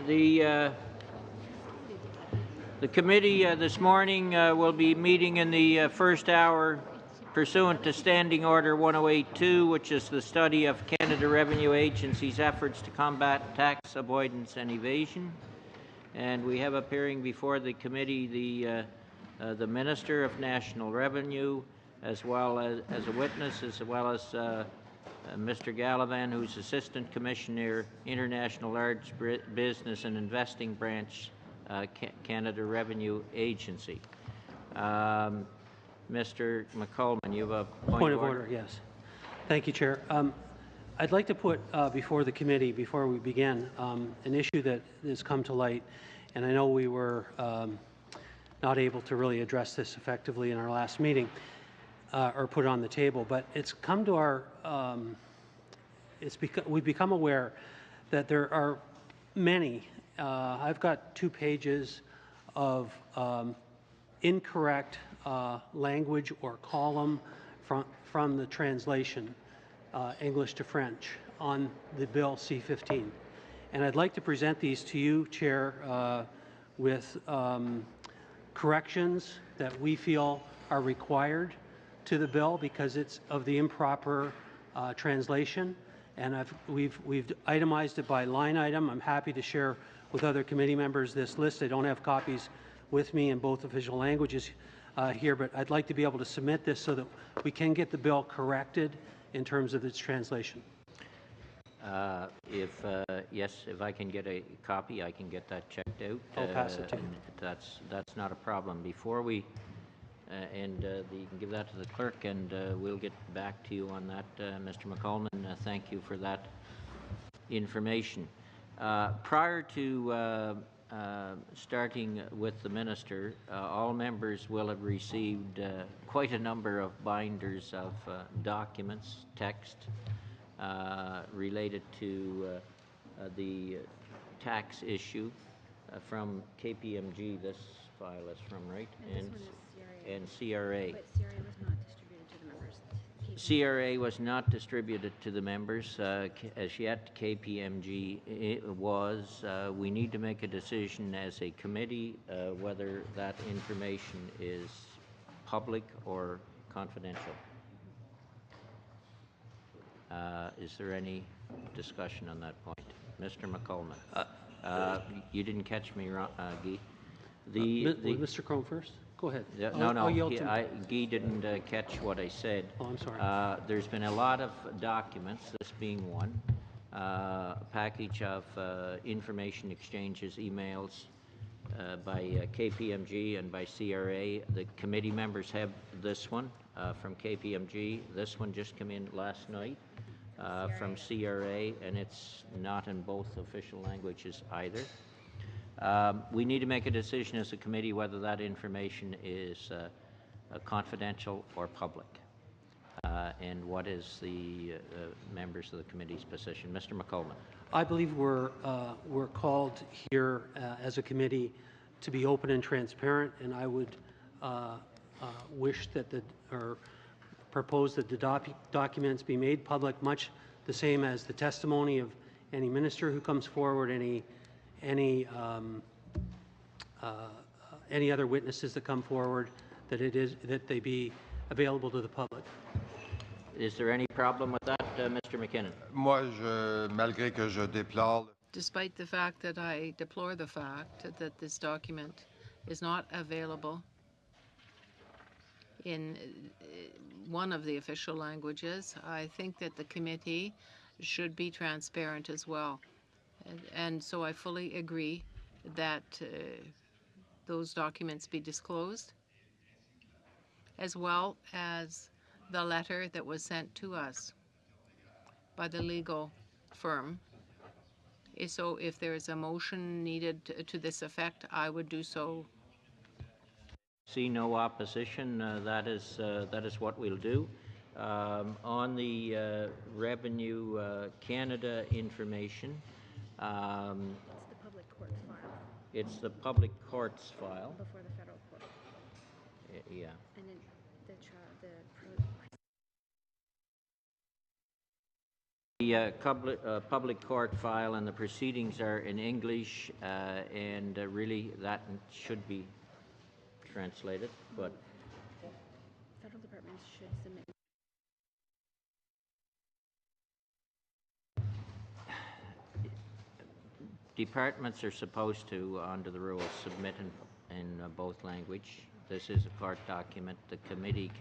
The committee this morning will be meeting in the first hour pursuant to Standing Order 1082, which is the study of Canada Revenue Agency's efforts to combat tax avoidance and evasion. And we have appearing before the committee the Minister of National Revenue, as well as a witness, as well as Mr. Gallivan, who's Assistant Commissioner, International Large Business and Investing Branch, Canada Revenue Agency. Mr. McCollman, you have a point of order. Yes. Thank you, Chair. I'd like to put before the committee, before we begin, an issue that has come to light, and I know we were not able to really address this effectively in our last meeting, or put it on the table, but it's come to our, we've become aware that there are many, I've got 2 pages of incorrect language or column from the translation, English to French, on the Bill C-15. And I'd like to present these to you, Chair, with corrections that we feel are required to the bill because it's of the improper translation. And we've itemized it by line item. I'm happy to share with other committee members this list. I don't have copies with me in both official languages here, but I'd like to be able to submit this so that we can get the bill corrected in terms of its translation. If I can get a copy, I can get that checked out. I'll pass it to you. That's not a problem. Before we you can give that to the clerk, and we'll get back to you on that, Mr. McCollman. Thank you for that information. Prior to starting with the minister, all members will have received quite a number of binders of documents, text, related to the tax issue from KPMG. This file is from, right? And CRA. But CRA was not distributed to the members. CRA was not distributed to the members as yet. KPMG was. We need to make a decision as a committee whether that information is public or confidential. Is there any discussion on that point? Mr. McCollman. You didn't catch me wrong, Guy. Mr. Crone first? Go ahead. Guy didn't catch what I said. Oh, I'm sorry. There's been a lot of documents, this being one, a package of information exchanges, emails by KPMG and by CRA. The committee members have this one from KPMG. This one just came in last night from CRA, and it's not in both official languages either. We need to make a decision as a committee whether that information is confidential or public. And what is the members of the committee's position? Mr. McCollman. I believe we're called here as a committee to be open and transparent, and I would wish that propose that the documents be made public, much the same as the testimony of any minister who comes forward, any other witnesses that come forward, that they be available to the public. Is there any problem with that, Mr. McKinnon? Malgré que je déplore. Despite the fact that I deplore the fact that this document is not available in one of the official languages, I think that the committee should be transparent as well. And so I fully agree that those documents be disclosed, as well as the letter that was sent to us by the legal firm. So if there is a motion needed to this effect, I would do so. See no opposition. That is what we'll do. On the Revenue Canada information, it's the public courts file. It's the public courts file. Before the federal court. Yeah. And then The public court file and the proceedings are in English, and really that should be translated, but Federal departments should submit. departments are supposed to, under the rules, submit in both language. This is a court document. The committee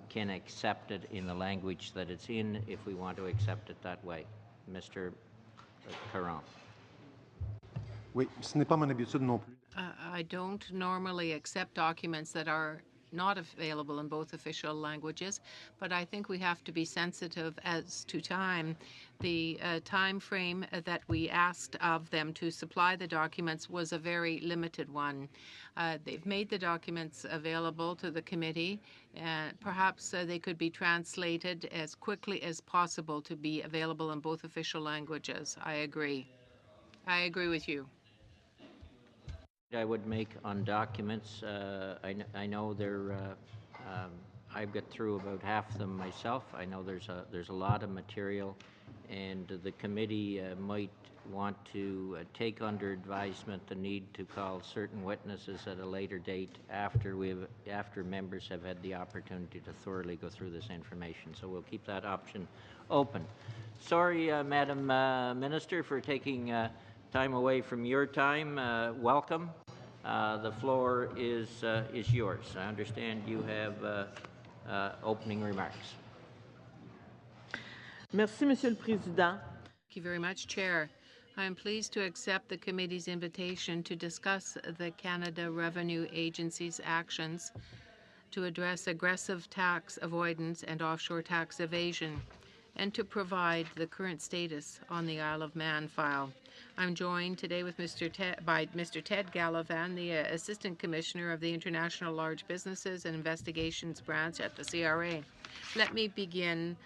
can accept it in the language that it's in if we want to accept it that way. Mr. Caron. Oui, ce n'est pas mon habitude non plus. I don't normally accept documents that are not available in both official languages, but I think we have to be sensitive as to time. The time frame that we asked of them to supply the documents was a very limited one. They've made the documents available to the committee. Perhaps they could be translated as quickly as possible to be available in both official languages. I agree. I agree with you. I would make on documents. I know I've got through about half of them myself. I know there's a lot of material, and the committee might want to take under advisement the need to call certain witnesses at a later date after members have had the opportunity to thoroughly go through this information. So we'll keep that option open. Sorry, Madam Minister, for taking time away from your time. Welcome. The floor is yours. I understand you have opening remarks. Merci, Monsieur le Président. Thank you very much, Chair. I am pleased to accept the committee's invitation to discuss the Canada Revenue Agency's actions to address aggressive tax avoidance and offshore tax evasion, and to provide the current status on the Isle of Man file. I'm joined today with by Mr. Ted Gallivan, the Assistant Commissioner of the International Large Businesses and Investigations Branch at the CRA. Let me begin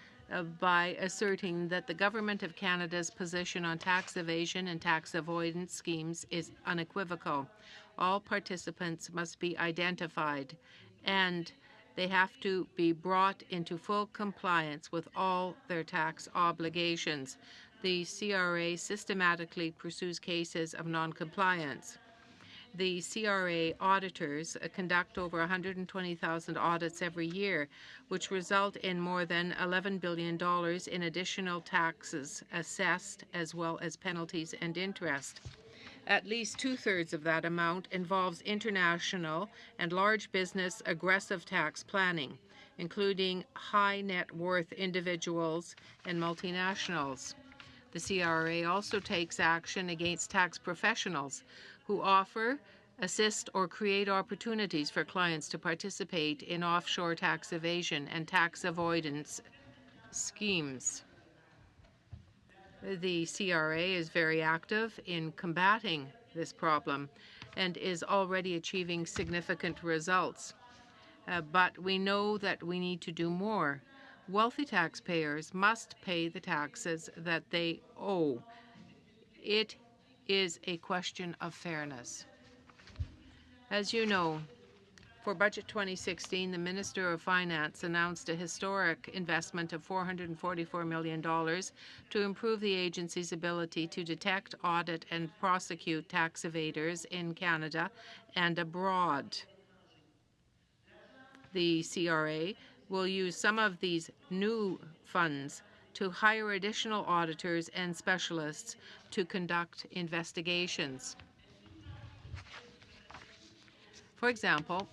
by asserting that the Government of Canada's position on tax evasion and tax avoidance schemes is unequivocal. All participants must be identified, and they have to be brought into full compliance with all their tax obligations. The CRA systematically pursues cases of noncompliance. The CRA auditors conduct over 120,000 audits every year, which result in more than $11 billion in additional taxes assessed, as well as penalties and interest. At least two-thirds of that amount involves international and large business aggressive tax planning, including high net worth individuals and multinationals. The CRA also takes action against tax professionals who offer, assist, or create opportunities for clients to participate in offshore tax evasion and tax avoidance schemes. The CRA is very active in combating this problem and is already achieving significant results. But we know that we need to do more. Wealthy taxpayers must pay the taxes that they owe. It is a question of fairness. As you know, for Budget 2016, the Minister of Finance announced a historic investment of $444 million to improve the agency's ability to detect, audit, and prosecute tax evaders in Canada and abroad. The CRA will use some of these new funds to hire additional auditors and specialists to conduct investigations. For example,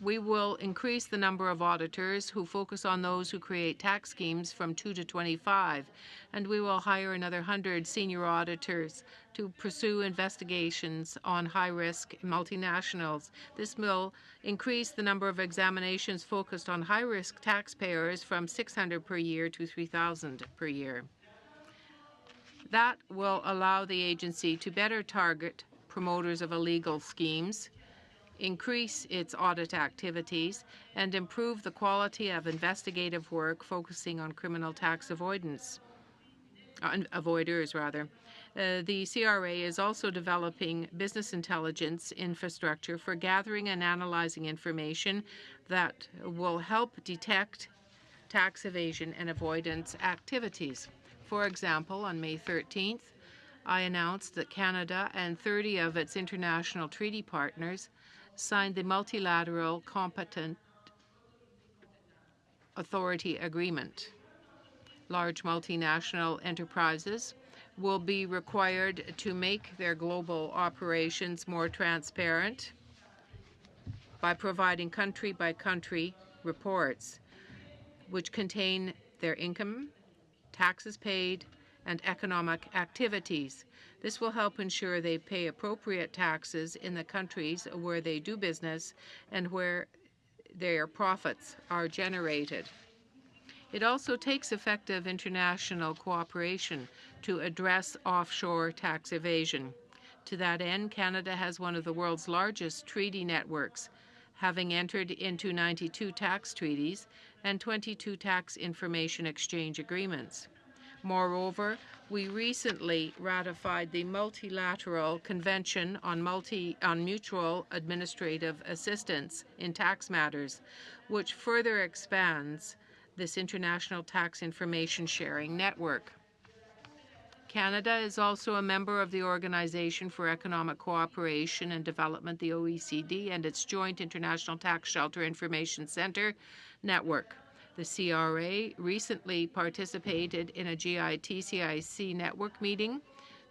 we will increase the number of auditors who focus on those who create tax schemes from 2 to 25, and we will hire another 100 senior auditors to pursue investigations on high-risk multinationals. This will increase the number of examinations focused on high-risk taxpayers from 600 per year to 3,000 per year. That will allow the agency to better target promoters of illegal schemes, increase its audit activities, and improve the quality of investigative work focusing on criminal tax avoiders. The CRA is also developing business intelligence infrastructure for gathering and analyzing information that will help detect tax evasion and avoidance activities. For example, on May 13th, I announced that Canada and 30 of its international treaty partners signed the Multilateral Competent Authority Agreement. Large multinational enterprises will be required to make their global operations more transparent by providing country-by-country reports which contain their income, taxes paid, and economic activities. This will help ensure they pay appropriate taxes in the countries where they do business and where their profits are generated. It also takes effective international cooperation to address offshore tax evasion. To that end, Canada has one of the world's largest treaty networks, having entered into 92 tax treaties and 22 tax information exchange agreements. Moreover, we recently ratified the Multilateral Convention on Mutual Administrative Assistance in Tax Matters, which further expands this international tax information sharing network. Canada is also a member of the Organization for Economic Cooperation and Development, the OECD, and its Joint International Tax Shelter Information Center network. The CRA recently participated in a GITCIC network meeting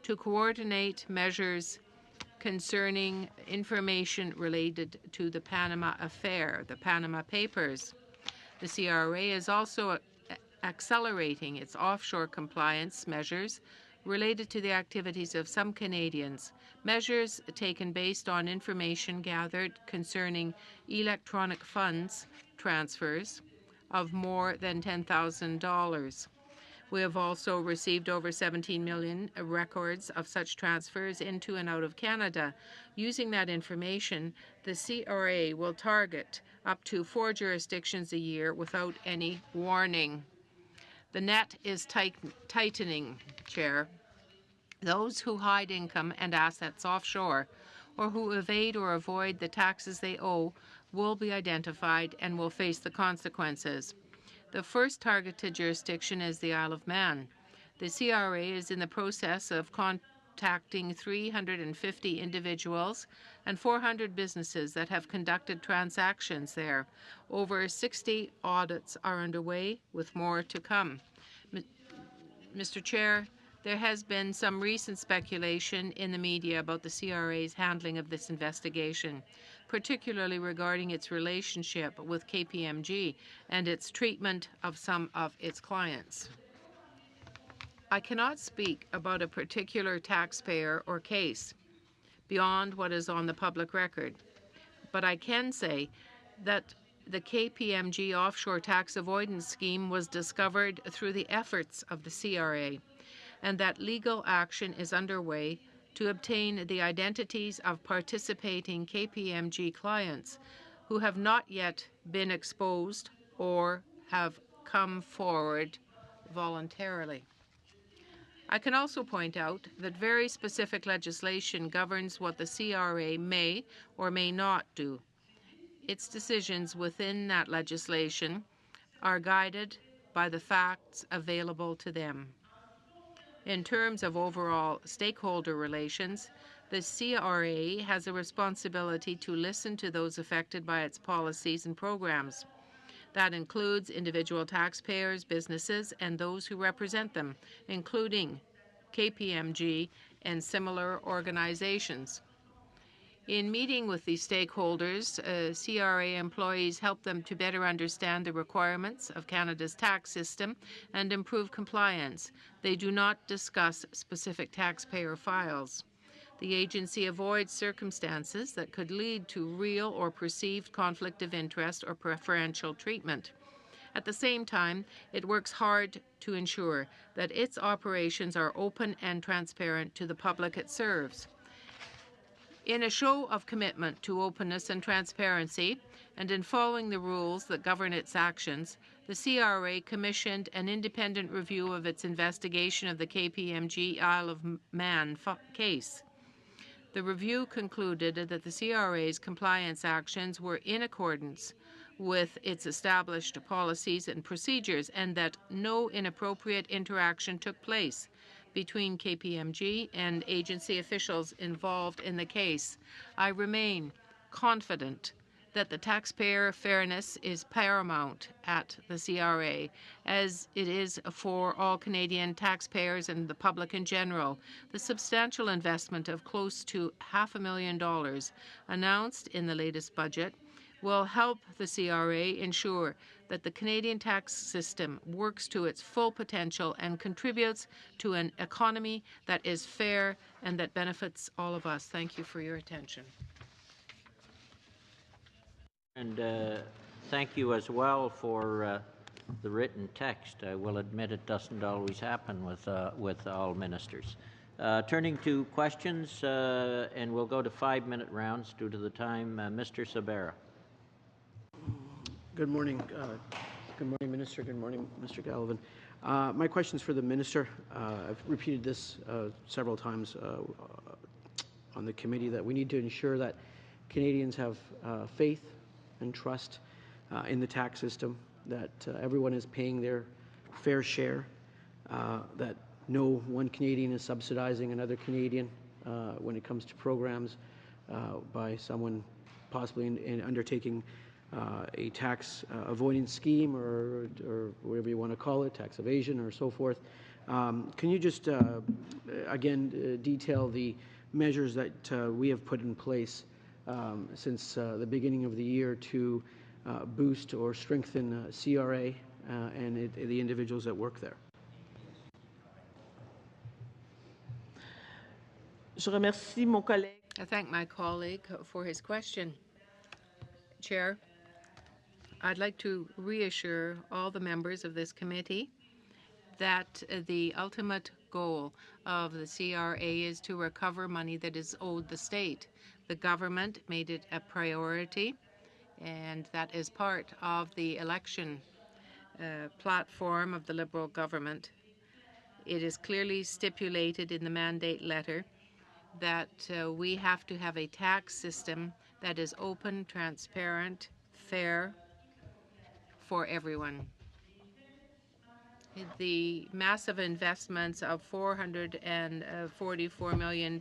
to coordinate measures concerning information related to the Panama Affair, the Panama Papers. The CRA is also accelerating its offshore compliance measures related to the activities of some Canadians, measures taken based on information gathered concerning electronic funds transfers of more than $10,000. We have also received over 17 million records of such transfers into and out of Canada. Using that information, the CRA will target up to 4 jurisdictions a year without any warning. The net is tightening, Chair. Those who hide income and assets offshore or who evade or avoid the taxes they owe will be identified and will face the consequences. The first targeted jurisdiction is the Isle of Man. The CRA is in the process of contacting 350 individuals and 400 businesses that have conducted transactions there. Over 60 audits are underway, with more to come. Mr. Chair, there has been some recent speculation in the media about the CRA's handling of this investigation, particularly regarding its relationship with KPMG and its treatment of some of its clients. I cannot speak about a particular taxpayer or case beyond what is on the public record, but I can say that the KPMG offshore tax avoidance scheme was discovered through the efforts of the CRA, and that legal action is underway to obtain the identities of participating KPMG clients who have not yet been exposed or have come forward voluntarily. I can also point out that very specific legislation governs what the CRA may or may not do. Its decisions within that legislation are guided by the facts available to them. In terms of overall stakeholder relations, the CRA has a responsibility to listen to those affected by its policies and programs. That includes individual taxpayers, businesses, and those who represent them, including KPMG and similar organizations. In meeting with these stakeholders, CRA employees help them to better understand the requirements of Canada's tax system and improve compliance. They do not discuss specific taxpayer files. The agency avoids circumstances that could lead to real or perceived conflict of interest or preferential treatment. At the same time, it works hard to ensure that its operations are open and transparent to the public it serves. In a show of commitment to openness and transparency, and in following the rules that govern its actions, the CRA commissioned an independent review of its investigation of the KPMG Isle of Man case. The review concluded that the CRA's compliance actions were in accordance with its established policies and procedures, and that no inappropriate interaction took place between KPMG and agency officials involved in the case. I remain confident that the taxpayer fairness is paramount at the CRA, as it is for all Canadian taxpayers and the public in general. The substantial investment of close to $500,000 announced in the latest budget will help the CRA ensure that the Canadian tax system works to its full potential and contributes to an economy that is fair and that benefits all of us. Thank you for your attention. And thank you as well for the written text. I will admit it doesn't always happen with all ministers. Turning to questions, and we'll go to 5-minute rounds due to the time. Mr. Sabera. Good morning. Good morning, Minister. Good morning, Mr. Gallivan. My question's for the Minister. I've repeated this several times on the committee that we need to ensure that Canadians have faith and trust in the tax system, that everyone is paying their fair share, that no one Canadian is subsidizing another Canadian when it comes to programs by someone possibly in undertaking a tax avoidance scheme or whatever you want to call it, tax evasion or so forth. Can you just, again, detail the measures that we have put in place since the beginning of the year to boost or strengthen CRA and the individuals that work there? I thank my colleague for his question. Chair, I'd like to reassure all the members of this committee that the ultimate goal of the CRA is to recover money that is owed the state. The government made it a priority, and that is part of the election platform of the Liberal government. It is clearly stipulated in the mandate letter that we have to have a tax system that is open, transparent, fair for everyone. The massive investments of $444 million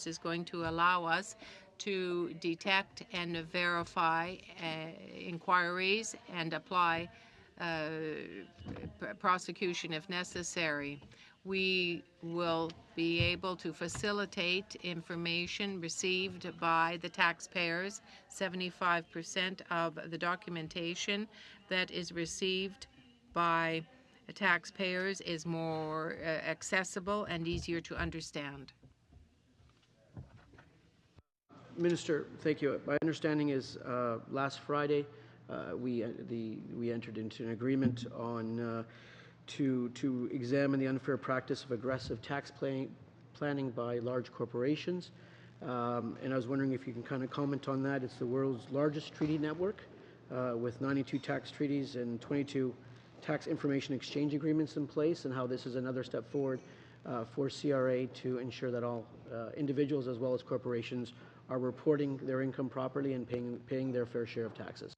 is going to allow us to detect and verify inquiries and apply prosecution if necessary. We will be able to facilitate information received by the taxpayers. 75% of the documentation that is received by taxpayers is more accessible and easier to understand. Minister, thank you. My understanding is last Friday we entered into an agreement on to examine the unfair practice of aggressive tax planning by large corporations. And I was wondering if you can kind of comment on that. It's the world's largest treaty network with 92 tax treaties and 22 tax information exchange agreements in place, and how this is another step forward for CRA to ensure that all individuals as well as corporations are reporting their income properly and paying their fair share of taxes.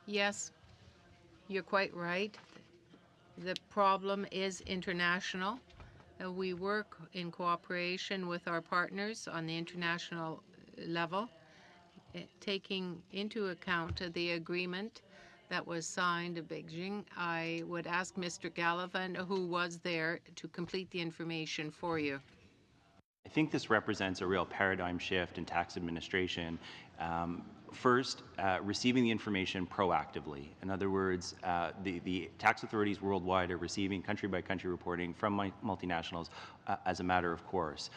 Yes, you're quite right. The problem is international. We work in cooperation with our partners on the international level, taking into account the agreement that was signed in Beijing. I would ask Mr. Gallivan, who was there, to complete the information for you. I think this represents a real paradigm shift in tax administration. First, receiving the information proactively. In other words, the tax authorities worldwide are receiving country-by-country reporting from multinationals as a matter of course.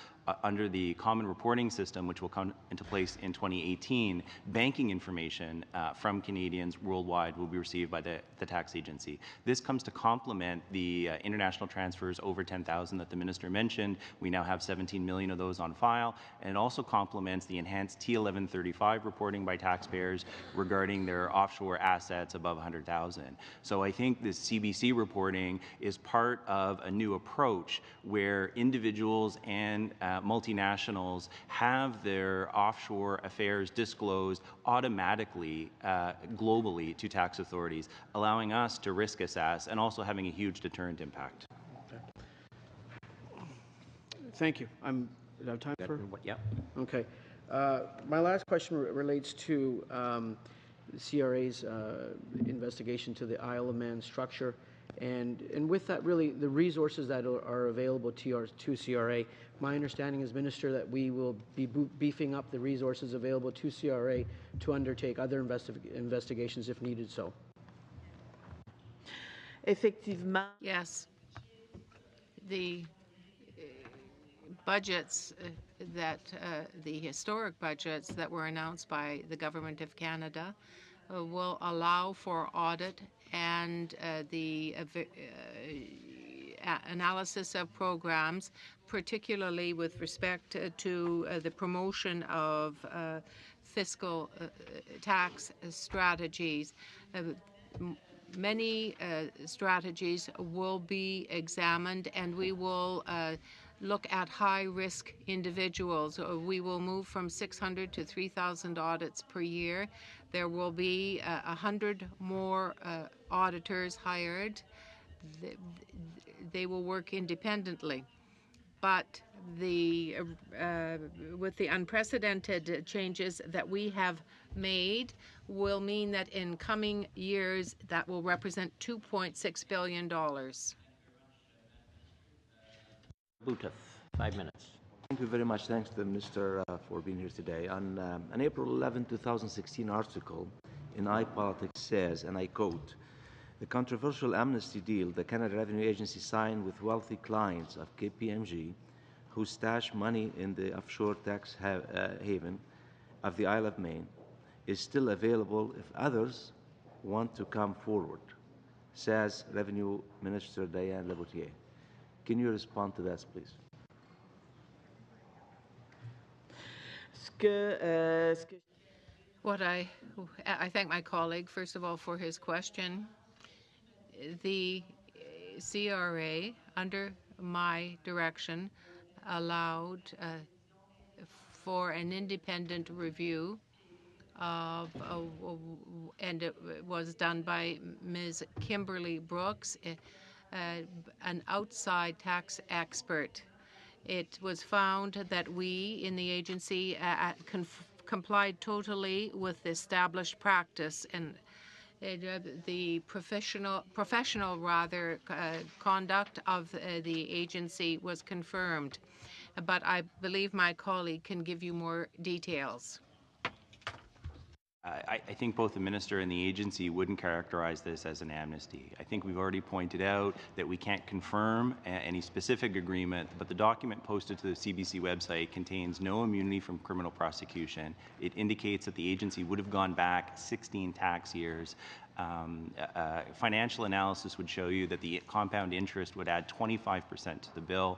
Under the common reporting system, which will come into place in 2018, banking information from Canadians worldwide will be received by the tax agency. This comes to complement the international transfers over 10,000 that the Minister mentioned. We now have 17 million of those on file, and it also complements the enhanced T1135 reporting by taxpayers regarding their offshore assets above 100,000. So I think this CBC reporting is part of a new approach where individuals and multinationals have their offshore affairs disclosed automatically globally to tax authorities, allowing us to risk assess and also having a huge deterrent impact. Thank you. Do I have time for? Yep. Okay. My last question relates to the CRA's investigation to the Isle of Man structure. And with that, really, the resources that are available to CRA, my understanding is, Minister, that we will be beefing up the resources available to CRA to undertake other investigations if needed so. Effectivement. Yes. The budgets the historic budgets that were announced by the Government of Canada will allow for audit and the analysis of programs, particularly with respect to the promotion of fiscal tax strategies. Many strategies will be examined, and we will look at high-risk individuals. We will move from 600 to 3,000 audits per year. There will be 100 more auditors hired. They will work independently. But with the unprecedented changes that we have made will mean that in coming years that will represent $2.6 billion. Butov, 5 minutes. Thank you very much. Thanks to the Minister for being here today. On an April 11, 2016 article in iPolitics says, and I quote, "The controversial amnesty deal the Canada Revenue Agency signed with wealthy clients of KPMG who stash money in the offshore tax haven of the Isle of Man is still available if others want to come forward," says Revenue Minister Diane Laboutier. Can you respond to that, please? What I thank my colleague, first of all, for his question. The CRA, under my direction, allowed for an independent review and it was done by Ms. Kimberly Brooks, an outside tax expert. It was found that we in the agency complied totally with established practice, and the professional conduct of the agency was confirmed. But I believe my colleague can give you more details. I think both the minister and the agency wouldn't characterize this as an amnesty. I think we've already pointed out that we can't confirm any specific agreement, but the document posted to the CBC website contains no immunity from criminal prosecution. It indicates that the agency would have gone back 16 tax years. Financial analysis would show you that the compound interest would add 25% to the bill.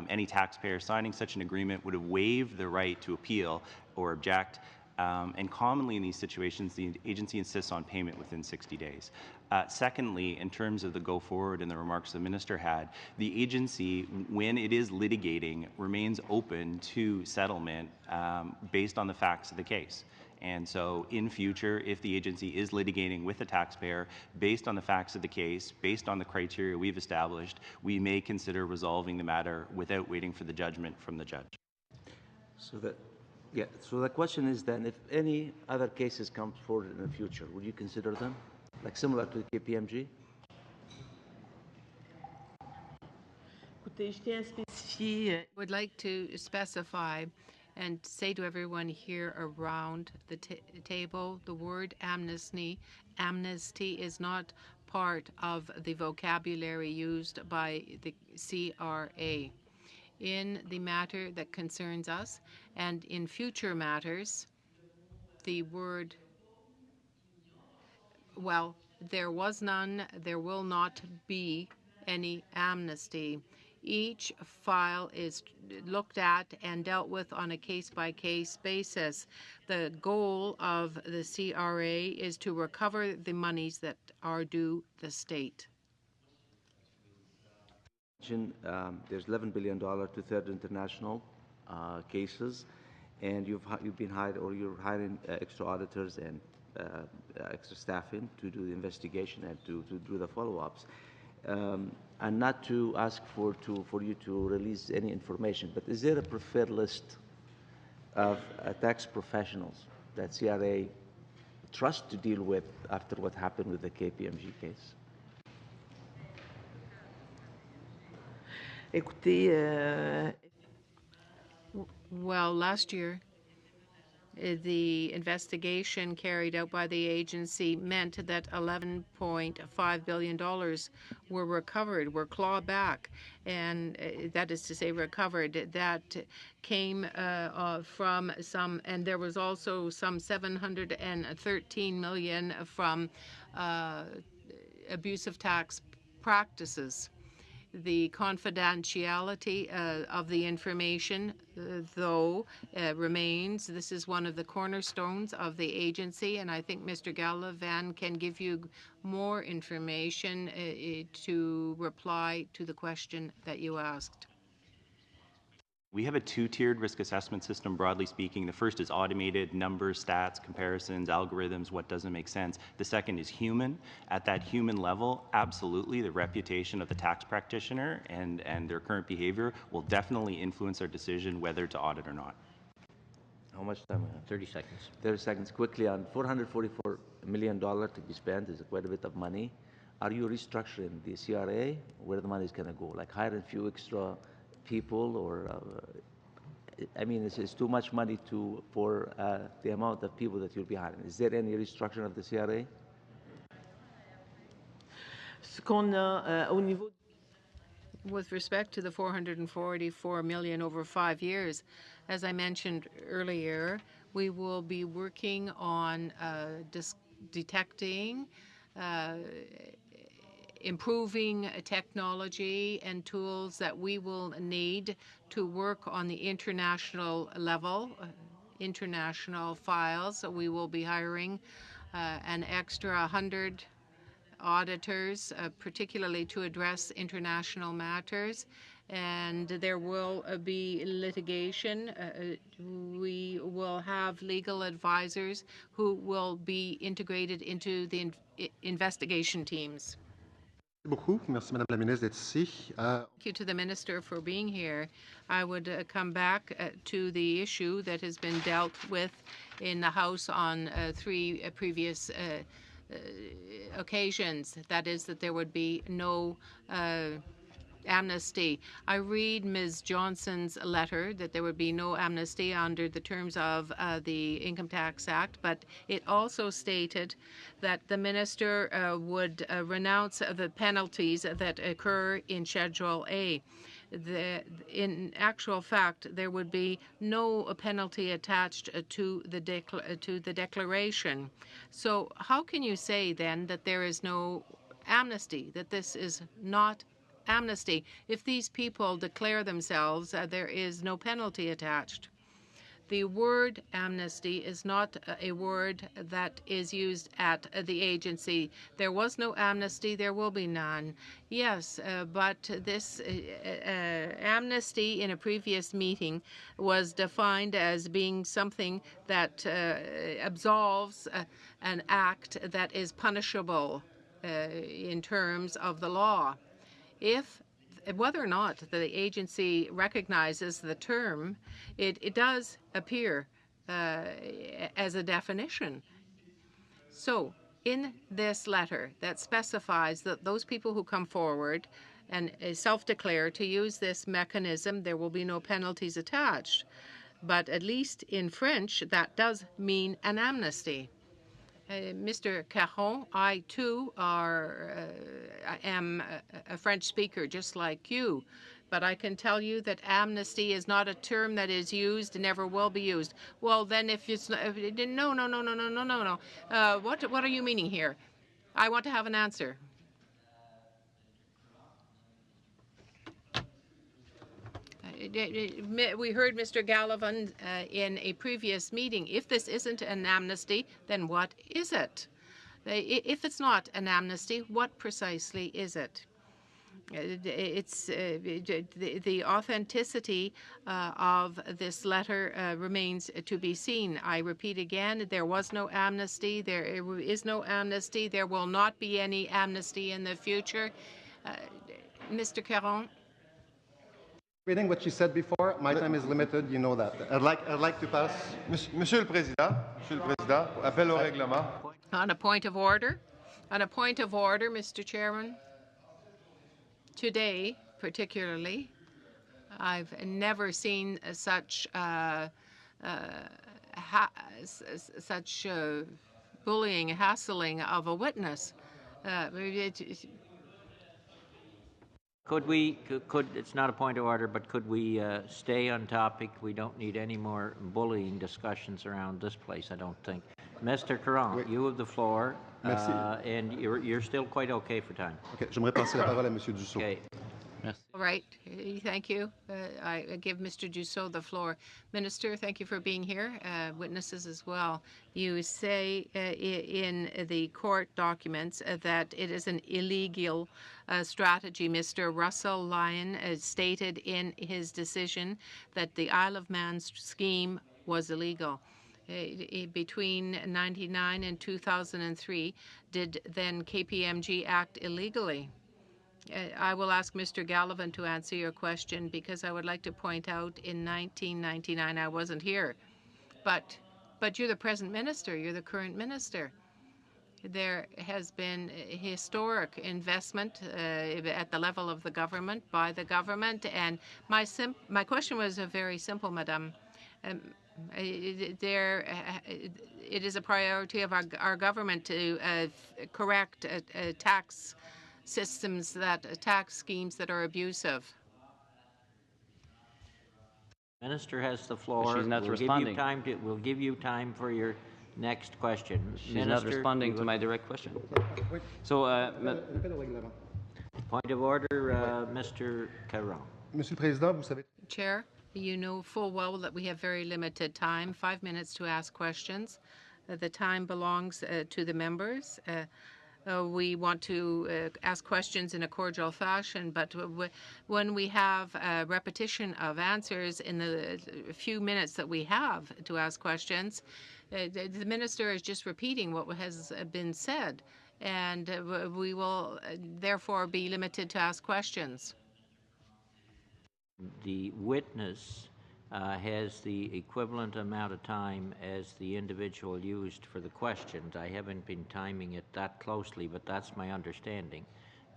Any taxpayer signing such an agreement would have waived the right to appeal or object. And commonly in these situations, the agency insists on payment within 60 days. Secondly, in terms of the go forward and the remarks the minister had, the agency, when it is litigating, remains open to settlement based on the facts of the case. And so in future, if the agency is litigating with the taxpayer based on the facts of the case, based on the criteria we've established, we may consider resolving the matter without waiting for the judgment from the judge. So the question is then, if any other cases come forward in the future, would you consider them, like similar to KPMG? I would like to specify and say to everyone here around the table, the word amnesty is not part of the vocabulary used by the CRA. In the matter that concerns us and in future matters, the word, well, there was none, there will not be any amnesty. Each file is looked at and dealt with on a case-by-case basis. The goal of the CRA is to recover the monies that are due the state. There's $11 billion to third international cases, and you've been hired, or you're hiring extra auditors and extra staffing to do the investigation and to do the follow-ups. And not to ask for you to release any information, but is there a preferred list of tax professionals that CRA trusts to deal with after what happened with the KPMG case? Well, last year, the investigation carried out by the agency meant that $11.5 billion were recovered, were clawed back, and that is to say recovered. That came from some, and there was also some $713 million from abusive tax practices. The confidentiality of the information, though, remains. This is one of the cornerstones of the agency, and I think Mr. Gallivan can give you more information to reply to the question that you asked. We have a two-tiered risk assessment system, broadly speaking. The first is automated, numbers, stats, comparisons, algorithms, what doesn't make sense. The second is human. At that human level, absolutely, the reputation of the tax practitioner and their current behavior will definitely influence our decision whether to audit or not. How much time we have? 30 seconds. 30 seconds. Quickly, on $444 million to be spent is quite a bit of money. Are you restructuring the CRA? Where the money is going to go? Like hiring a few extra people, or I mean, it's too much money for the amount of people that you'll be hiring. Is there any restructuring of the CRA? With respect to the $444 million over 5 years, as I mentioned earlier, we will be working on detecting, improving technology and tools that we will need to work on the international level, international files. So we will be hiring an extra 100 auditors, particularly to address international matters. And there will be litigation. We will have legal advisors who will be integrated into the investigation teams. Madame la ministre, d'être ici. Thank you to the Minister for being here. I would come back to the issue that has been dealt with in the House on 3 previous occasions. That is, that there would be no amnesty. I read Ms. Johnson's letter that there would be no amnesty under the terms of the Income Tax Act, but it also stated that the minister would renounce the penalties that occur in Schedule A. In actual fact, there would be no penalty attached to the declaration. So how can you say then that there is no amnesty, that this is not amnesty? If these people declare themselves, there is no penalty attached. The word amnesty is not a word that is used at the agency. There was no amnesty, there will be none. Yes, but this amnesty in a previous meeting was defined as being something that absolves an act that is punishable in terms of the law. Whether or not the agency recognizes the term, it does appear as a definition. So in this letter that specifies that those people who come forward and self-declare to use this mechanism, there will be no penalties attached. But at least in French, that does mean an amnesty. Mr. Caron, I too am a French speaker just like you, but I can tell you that amnesty is not a term that is used and never will be used. Well, then if it's not, no. What are you meaning here? I want to have an answer. We heard Mr. Gallivan in a previous meeting. If this isn't an amnesty, then what is it? If it's not an amnesty, what precisely is it? It's the authenticity of this letter remains to be seen. I repeat again, there was no amnesty. There is no amnesty. There will not be any amnesty in the future. Mr. Caron. Reading what she said before, my time is limited, you know that. I'd like to pass. Monsieur le Président, appel au règlement. On a point of order. On a point of order, Mr. Chairman. Today, particularly, I've never seen such bullying, hassling of a witness. It's not a point of order, but could we stay on topic? We don't need any more bullying discussions around this place, I don't think. Mr. Caron, you have the floor, and you're still quite okay for time. Okay, j'aimerais passer la parole à Monsieur Dussault. Okay. All right. Thank you. I give Mr. Dussault the floor. Minister, thank you for being here. Witnesses as well. You say in the court documents that it is an illegal strategy. Mr. Russell Lyon stated in his decision that the Isle of Man scheme was illegal. Between 1999 and 2003, did then KPMG act illegally? I will ask Mr. Gallivan to answer your question because I would like to point out in 1999 I wasn't here. But you're the present minister. You're the current minister. There has been historic investment at the level of the government, by the government. And my question was very simple, Madam. It is a priority of our government to correct tax systems, tax schemes that are abusive. Minister has the floor. She's not responding. We'll give you time for your next question. She's not responding to my direct question. So, point of order, Mr. Caron. Monsieur le Président, vous savez. Chair, you know full well that we have very limited time, 5 minutes to ask questions. The time belongs to the members. We want to ask questions in a cordial fashion, but when we have a repetition of answers in the few minutes that we have to ask questions, the minister is just repeating what has been said, and we will therefore be limited to ask questions. The witness has the equivalent amount of time as the individual used for the questions. I haven't been timing it that closely, but that's my understanding.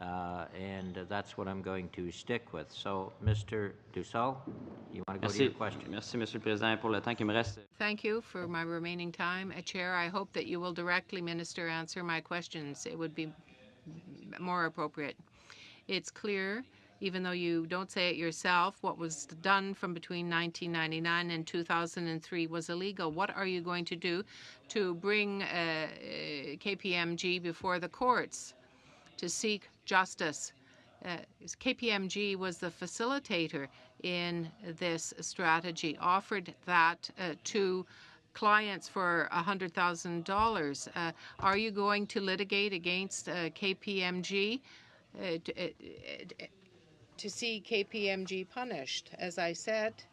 And that's what I'm going to stick with. So, Mr. Dussault, you want to go to your question? Merci, Monsieur le Président, pour le temps qui me reste. Thank you for my remaining time. Chair, I hope that you will directly, Minister, answer my questions. It would be more appropriate. It's clear, even though you don't say it yourself, what was done from between 1999 and 2003 was illegal. What are you going to do to bring KPMG before the courts to seek justice? KPMG was the facilitator in this strategy, offered that to clients for $100,000. Are you going to litigate against KPMG to see KPMG punished? As I said,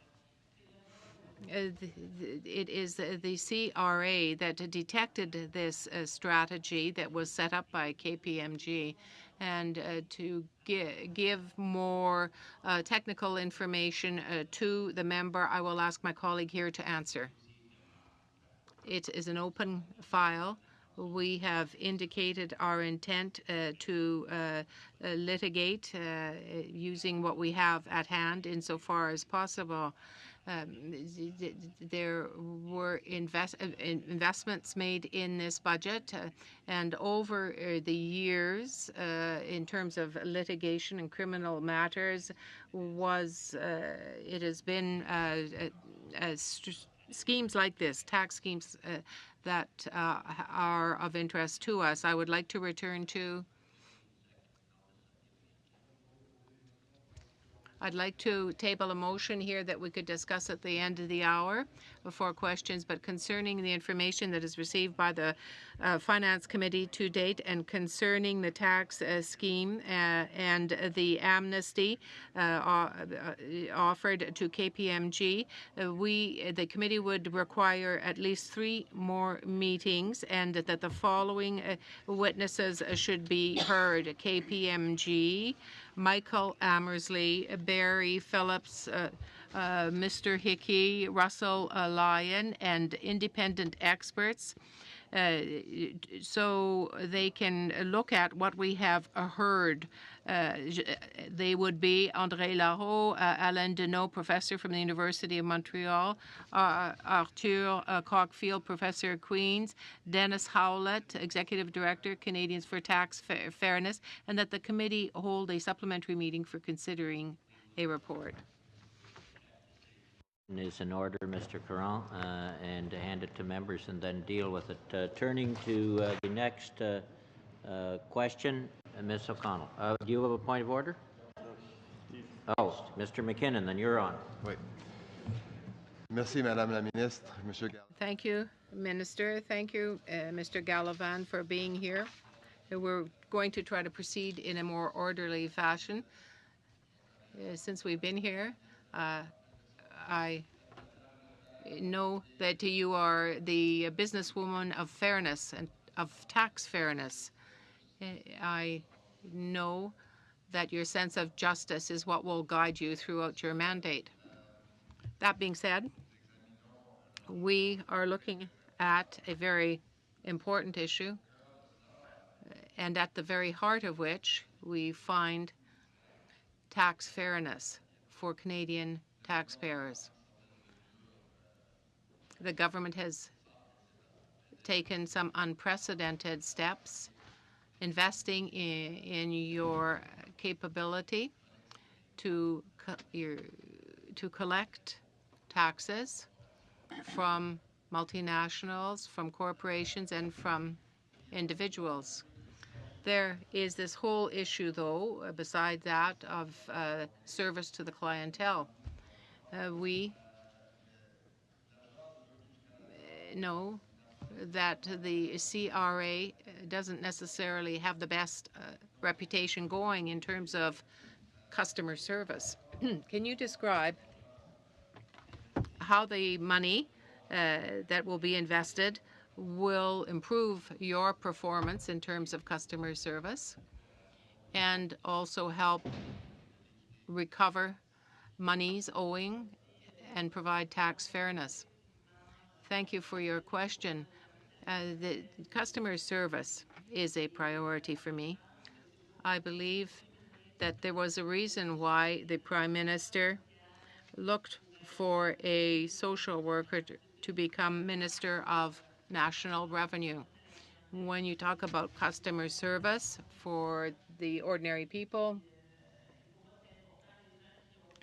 it is the CRA that detected this strategy that was set up by KPMG, and to give more technical information to the member, I will ask my colleague here to answer. It is an open file. We have indicated our intent to litigate using what we have at hand insofar as possible. There were investments made in this budget, and over the years, in terms of litigation and criminal matters, it has been schemes like this, tax schemes that are of interest to us. I would like to return to I'd like to table a motion here that we could discuss at the end of the hour before questions, but concerning the information that is received by the Finance Committee to date and concerning the tax scheme and the amnesty offered to KPMG, the committee would require at least 3 more meetings, and that the following witnesses should be heard: KPMG, Michael Amersley, Barry Phillips, Mr. Hickey, Russell Lyon, and independent experts, so they can look at what we have heard. They would be André Larreau, Alain Deneau, professor from the University of Montreal, Arthur Cockfield, professor at Queen's, Dennis Howlett, executive director, Canadians for Tax Fairness, and that the committee hold a supplementary meeting for considering a report. Is in order, Mr. Caron, and hand it to members and then deal with it. Turning to the next question, Ms. O'Connell. Do you have a point of order? Oh, Mr. McKinnon, then you're on. Oui. Merci, Madame la Ministre. Monsieur Galvin. Thank you, Minister. Thank you, Mr. Gallivan, for being here. We're going to try to proceed in a more orderly fashion. Since we've been here, I know that you are the businesswoman of fairness and of tax fairness. I know that your sense of justice is what will guide you throughout your mandate. That being said, we are looking at a very important issue, and at the very heart of which we find tax fairness for Canadian taxpayers. The government has taken some unprecedented steps, investing in your capability to collect taxes from multinationals, from corporations, and from individuals. There is this whole issue, though, beside that, of service to the clientele. We know that the CRA doesn't necessarily have the best reputation going in terms of customer service. Can you describe how the money that will be invested will improve your performance in terms of customer service and also help recover monies owing and provide tax fairness? Thank you for your question. The customer service is a priority for me. I believe that there was a reason why the Prime Minister looked for a social worker to become Minister of National Revenue. When you talk about customer service for the ordinary people,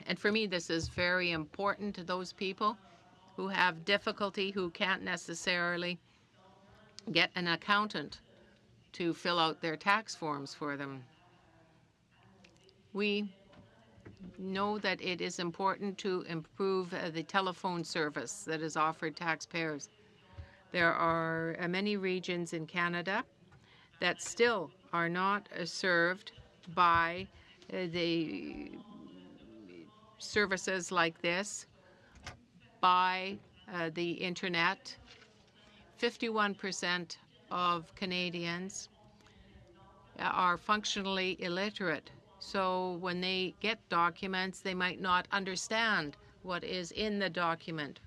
and for me this is very important to those people who have difficulty, who can't necessarily get an accountant to fill out their tax forms for them. We know that it is important to improve the telephone service that is offered taxpayers. There are many regions in Canada that still are not served by the services like this, by the internet. 51% of Canadians are functionally illiterate. So when they get documents, they might not understand what is in the document.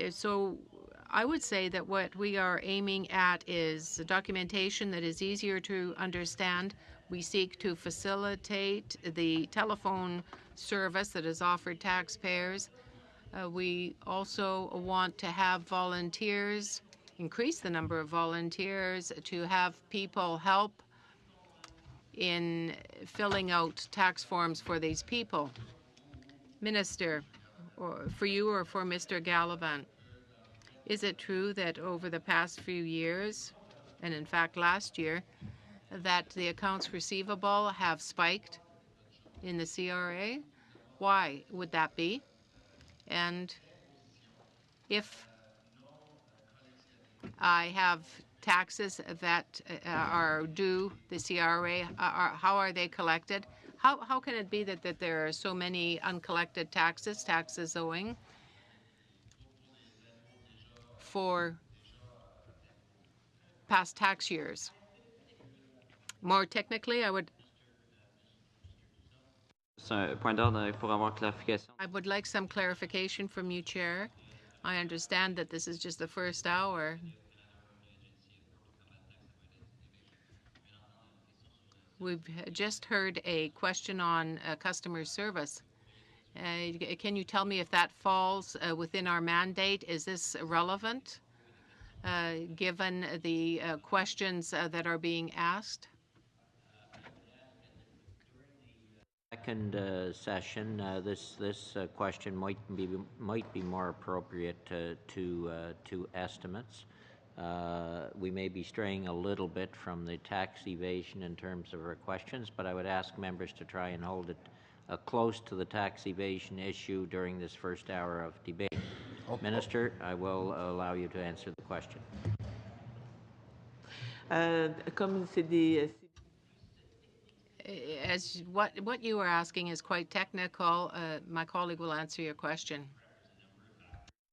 So I would say that what we are aiming at is documentation that is easier to understand. We seek to facilitate the telephone service that is offered taxpayers. We also want to have volunteers, increase the number of volunteers, to have people help in filling out tax forms for these people. Minister, or for you or for Mr. Gallivan, is it true that over the past few years, and in fact last year, that the accounts receivable have spiked? in the CRA? Why would that be? And if I have taxes that are due the CRA, how are they collected? How can it be that there are so many uncollected taxes owing for past tax years? More technically, I would C'est un point d'ordre pour avoir clarification. I would like some clarification from you, Chair. I understand that this is just the first hour. We've just heard a question on customer service. Can you tell me if that falls within our mandate? Is this relevant, given the questions that are being asked? Second session, this question might be more appropriate to estimates. We may be straying a little bit from the tax evasion in terms of our questions, but I would ask members to try and hold it close to the tax evasion issue during this first hour of debate. Minister, I will allow you to answer the question. Comme c'est des As what you are asking is quite technical, my colleague will answer your question.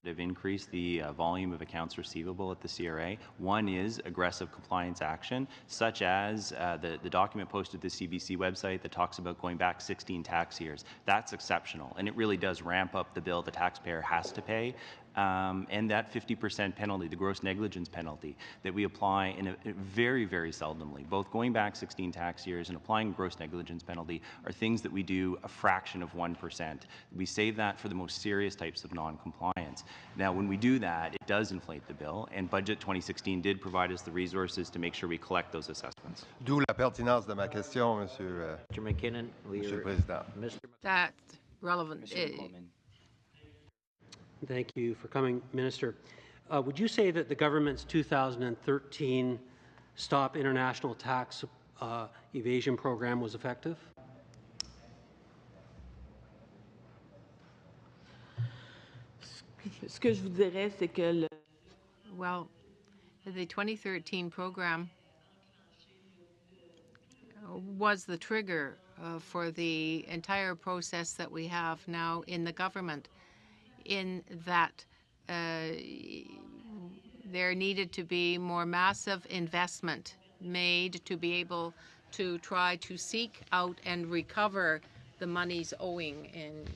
Have increased the volume of accounts receivable at the CRA. One is aggressive compliance action, such as the document posted to the CBC website that talks about going back 16 tax years. That's exceptional, and it really does ramp up the bill the taxpayer has to pay. And that 50% penalty, the gross negligence penalty, that we apply in a very, very seldomly, both going back 16 tax years and applying gross negligence penalty, are things that we do a fraction of 1%. We save that for the most serious types of non-compliance. Now, when we do that, it does inflate the bill, and Budget 2016 did provide us the resources to make sure we collect those assessments. D'où la pertinence de ma question, Monsieur McKinnon, Monsieur le Président. That's relevant. Thank you for coming, Minister. Would you say that the government's 2013 Stop International Tax Evasion program was effective? Ce que je vous dirais, c'est que Well, the 2013 program was the trigger for the entire process that we have now in the government, in that there needed to be more massive investment made to be able to try to seek out and recover the monies owing in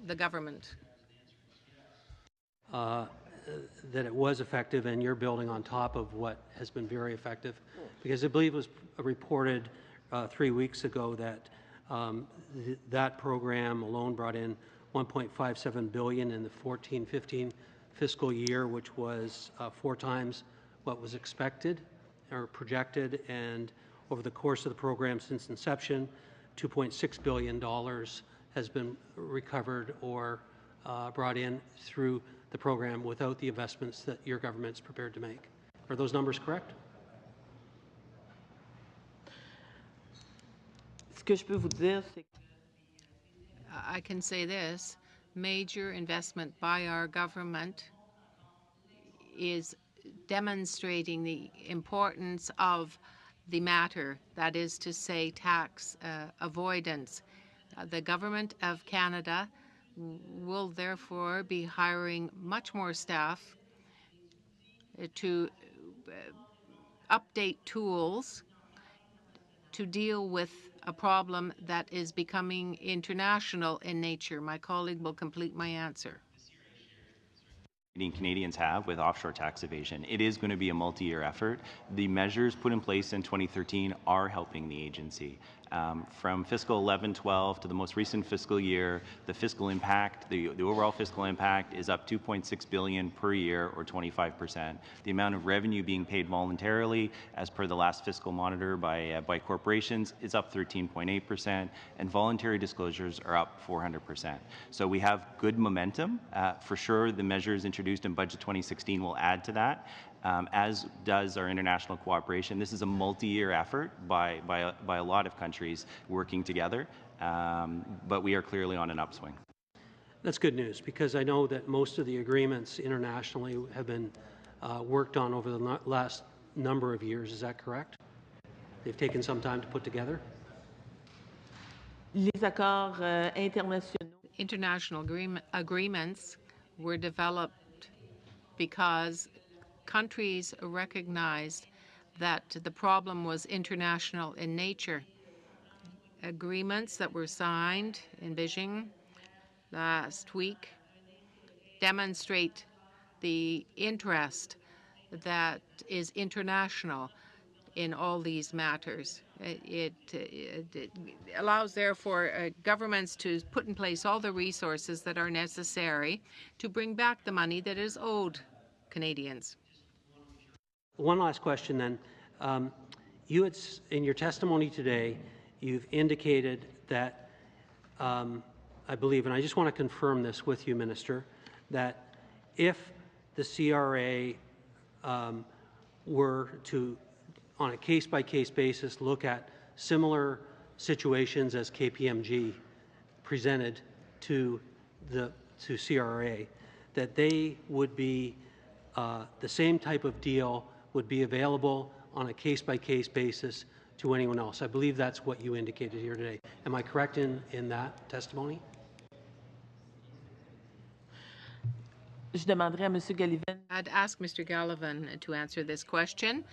the government. That it was effective, and you're building on top of what has been very effective, because I believe it was reported 3 weeks ago that that program alone brought in $1.57 billion in the 14-15 fiscal year, which was 4 times what was expected or projected. And over the course of the program since inception, $2.6 billion has been recovered or brought in through the program without the investments that your government's prepared to make. Are those numbers correct? ce que je peux vous dire, c'est I can say this: major investment by our government is demonstrating the importance of the matter, that is to say, tax avoidance. The Government of Canada will therefore be hiring much more staff to update tools to deal with a problem that is becoming international in nature. My colleague will complete my answer. Canadians have with offshore tax evasion. It is going to be a multi-year effort. The measures put in place in 2013 are helping the agency. From fiscal 11-12 to the most recent fiscal year, the fiscal impact, the overall fiscal impact is up $2.6 billion per year, or 25%. The amount of revenue being paid voluntarily, as per the last fiscal monitor by corporations, is up 13.8%, and voluntary disclosures are up 400%. So we have good momentum. For sure, the measures introduced in Budget 2016 will add to that. As does our international cooperation. This is a multi-year effort by a lot of countries working together. but we are clearly on an upswing. That's good news, because I know that most of the agreements internationally have been worked on over the last number of years. Is that correct? They've taken some time to put together? Les accords internationaux. International agreements were developed because countries recognized that the problem was international in nature. Agreements that were signed in Beijing last week demonstrate the interest that is international in all these matters. It allows, therefore, governments to put in place all the resources that are necessary to bring back the money that is owed Canadians. One last question then. You had, in your testimony today, you've indicated that, I believe, and I just want to confirm this with you, Minister, that if the CRA were to, on a case-by-case basis, look at similar situations as KPMG presented to CRA, that they would be the same type of deal would be available on a case-by-case basis to anyone else. I believe that's what you indicated here today. Am I correct in that testimony? Je demanderai à M. Gallivan. I'd ask Mr. Gallivan to answer this question.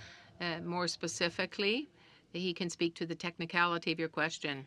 More specifically, he can speak to the technicality of your question.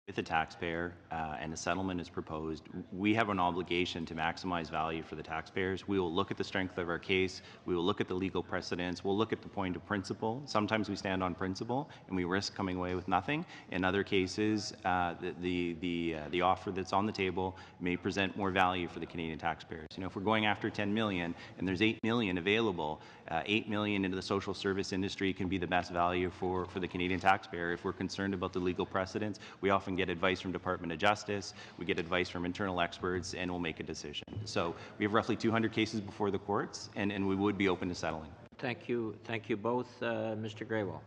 With the taxpayer and a settlement is proposed, we have an obligation to maximize value for the taxpayers. We will look at the strength of our case. We will look at the legal precedents. We'll look at the point of principle. Sometimes we stand on principle and we risk coming away with nothing. In other cases, the offer that's on the table may present more value for the Canadian taxpayers. You know, if we're going after 10 million and there's 8 million available, 8 million into the social service industry can be the best value for the Canadian taxpayer. If we're concerned about the legal precedents, we often get advice from Department of Justice, we get advice from internal experts, and we'll make a decision. So we have roughly 200 cases before the courts, and we would be open to settling. Thank you both. Mr. Graywell.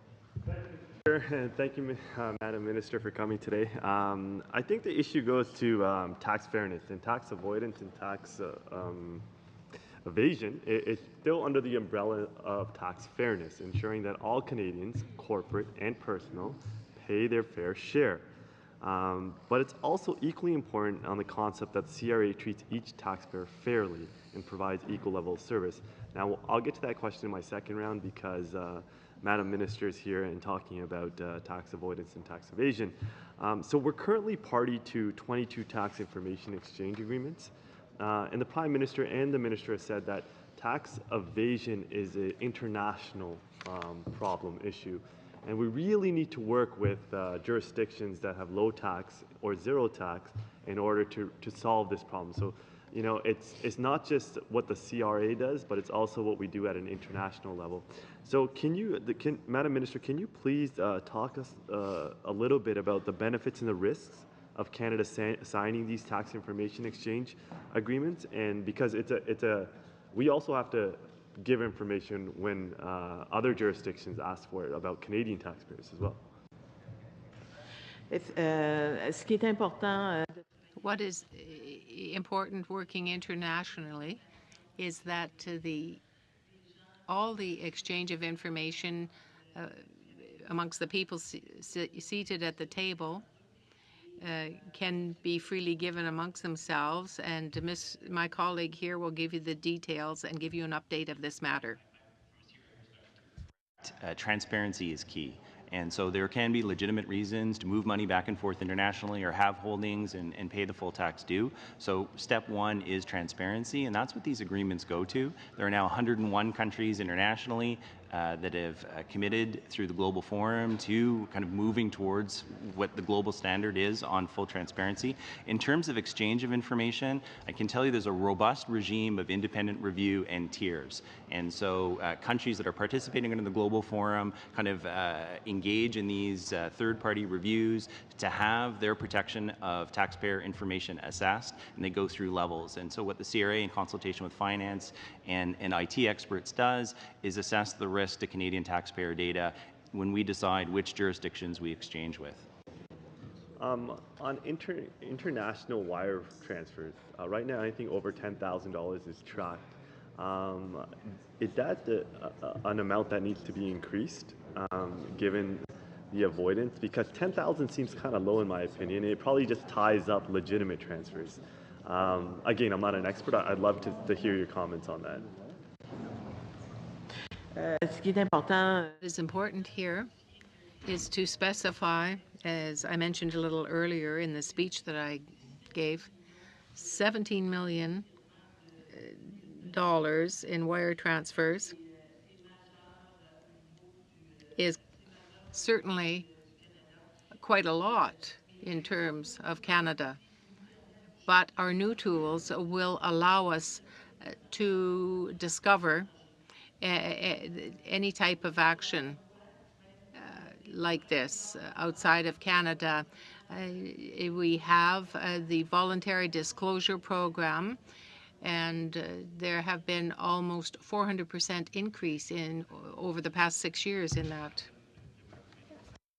And thank you, Madam Minister, for coming today. I think the issue goes to tax fairness and tax avoidance and tax evasion. It's still under the umbrella of tax fairness, ensuring that all Canadians, corporate and personal, pay their fair share. But it's also equally important on the concept that CRA treats each taxpayer fairly and provides equal level of service. Now, I'll get to that question in my second round because Madam Minister is here and talking about tax avoidance and tax evasion. So we're currently party to 22 tax information exchange agreements. And the Prime Minister and the Minister have said that tax evasion is an international problem issue. And we really need to work with jurisdictions that have low tax or zero tax in order to solve this problem. So, you know, it's not just what the CRA does, but it's also what we do at an international level. So Madam Minister, can you please talk us a little bit about the benefits and the risks of Canada signing these tax information exchange agreements? And because we also have to give information when other jurisdictions ask for it about Canadian taxpayers as well. Ce qui est important. What is important working internationally is that all the exchange of information amongst the people seated at the table can be freely given amongst themselves, and my colleague here will give you the details and give you an update of this matter. Transparency is key. And so there can be legitimate reasons to move money back and forth internationally or have holdings and pay the full tax due. So step one is transparency, and that's what these agreements go to. There are now 101 countries internationally that have committed through the Global Forum to kind of moving towards what the global standard is on full transparency. In terms of exchange of information, I can tell you there's a robust regime of independent review and tiers. And so countries that are participating in the Global Forum kind of engage in these third-party reviews to have their protection of taxpayer information assessed, and they go through levels. And so what the CRA, in consultation with finance and IT experts, does is assess the risk to Canadian taxpayer data when we decide which jurisdictions we exchange with. On international wire transfers, right now anything over $10,000 is tracked. Is that an amount that needs to be increased, given the avoidance? Because 10,000 seems kind of low in my opinion. It probably just ties up legitimate transfers. Again, I'm not an expert. I'd love to hear your comments on that. What is important here is to specify, as I mentioned a little earlier in the speech that I gave, $17 million in wire transfers is certainly quite a lot in terms of Canada. But our new tools will allow us to discover any type of action like this outside of Canada. We have the voluntary disclosure program, and there have been almost 400% increase in over the past 6 years in that.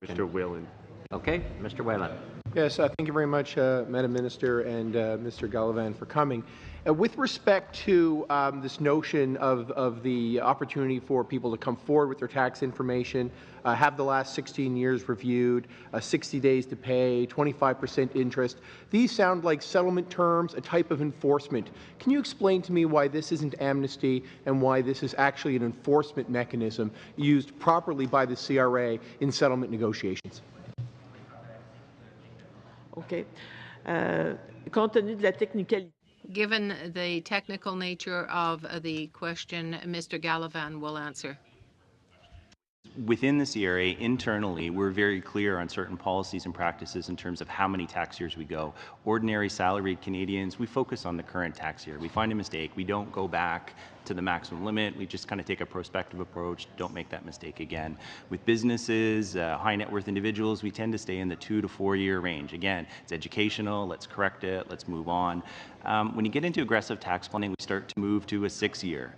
Mr. Whalen. Okay, Mr. Whalen. Yes, thank you very much, Madam Minister and Mr. Gallivan, for coming. With respect to this notion of the opportunity for people to come forward with their tax information, have the last 16 years reviewed, 60 days to pay, 25% interest, these sound like settlement terms, a type of enforcement. Can you explain to me why this isn't amnesty and why this is actually an enforcement mechanism used properly by the CRA in settlement negotiations? OK. Compte tenu de la technicalité. Given the technical nature of the question, Mr. Gallivan will answer. Within the CRA, internally, we're very clear on certain policies and practices in terms of how many tax years we go. Ordinary salaried Canadians, we focus on the current tax year. We find a mistake, we don't go back to the maximum limit. We just kind of take a prospective approach, don't make that mistake again. With businesses, high net worth individuals, we tend to stay in the 2 to 4 year range. Again, it's educational, let's correct it, let's move on. When you get into aggressive tax planning, we start to move to a 6 year.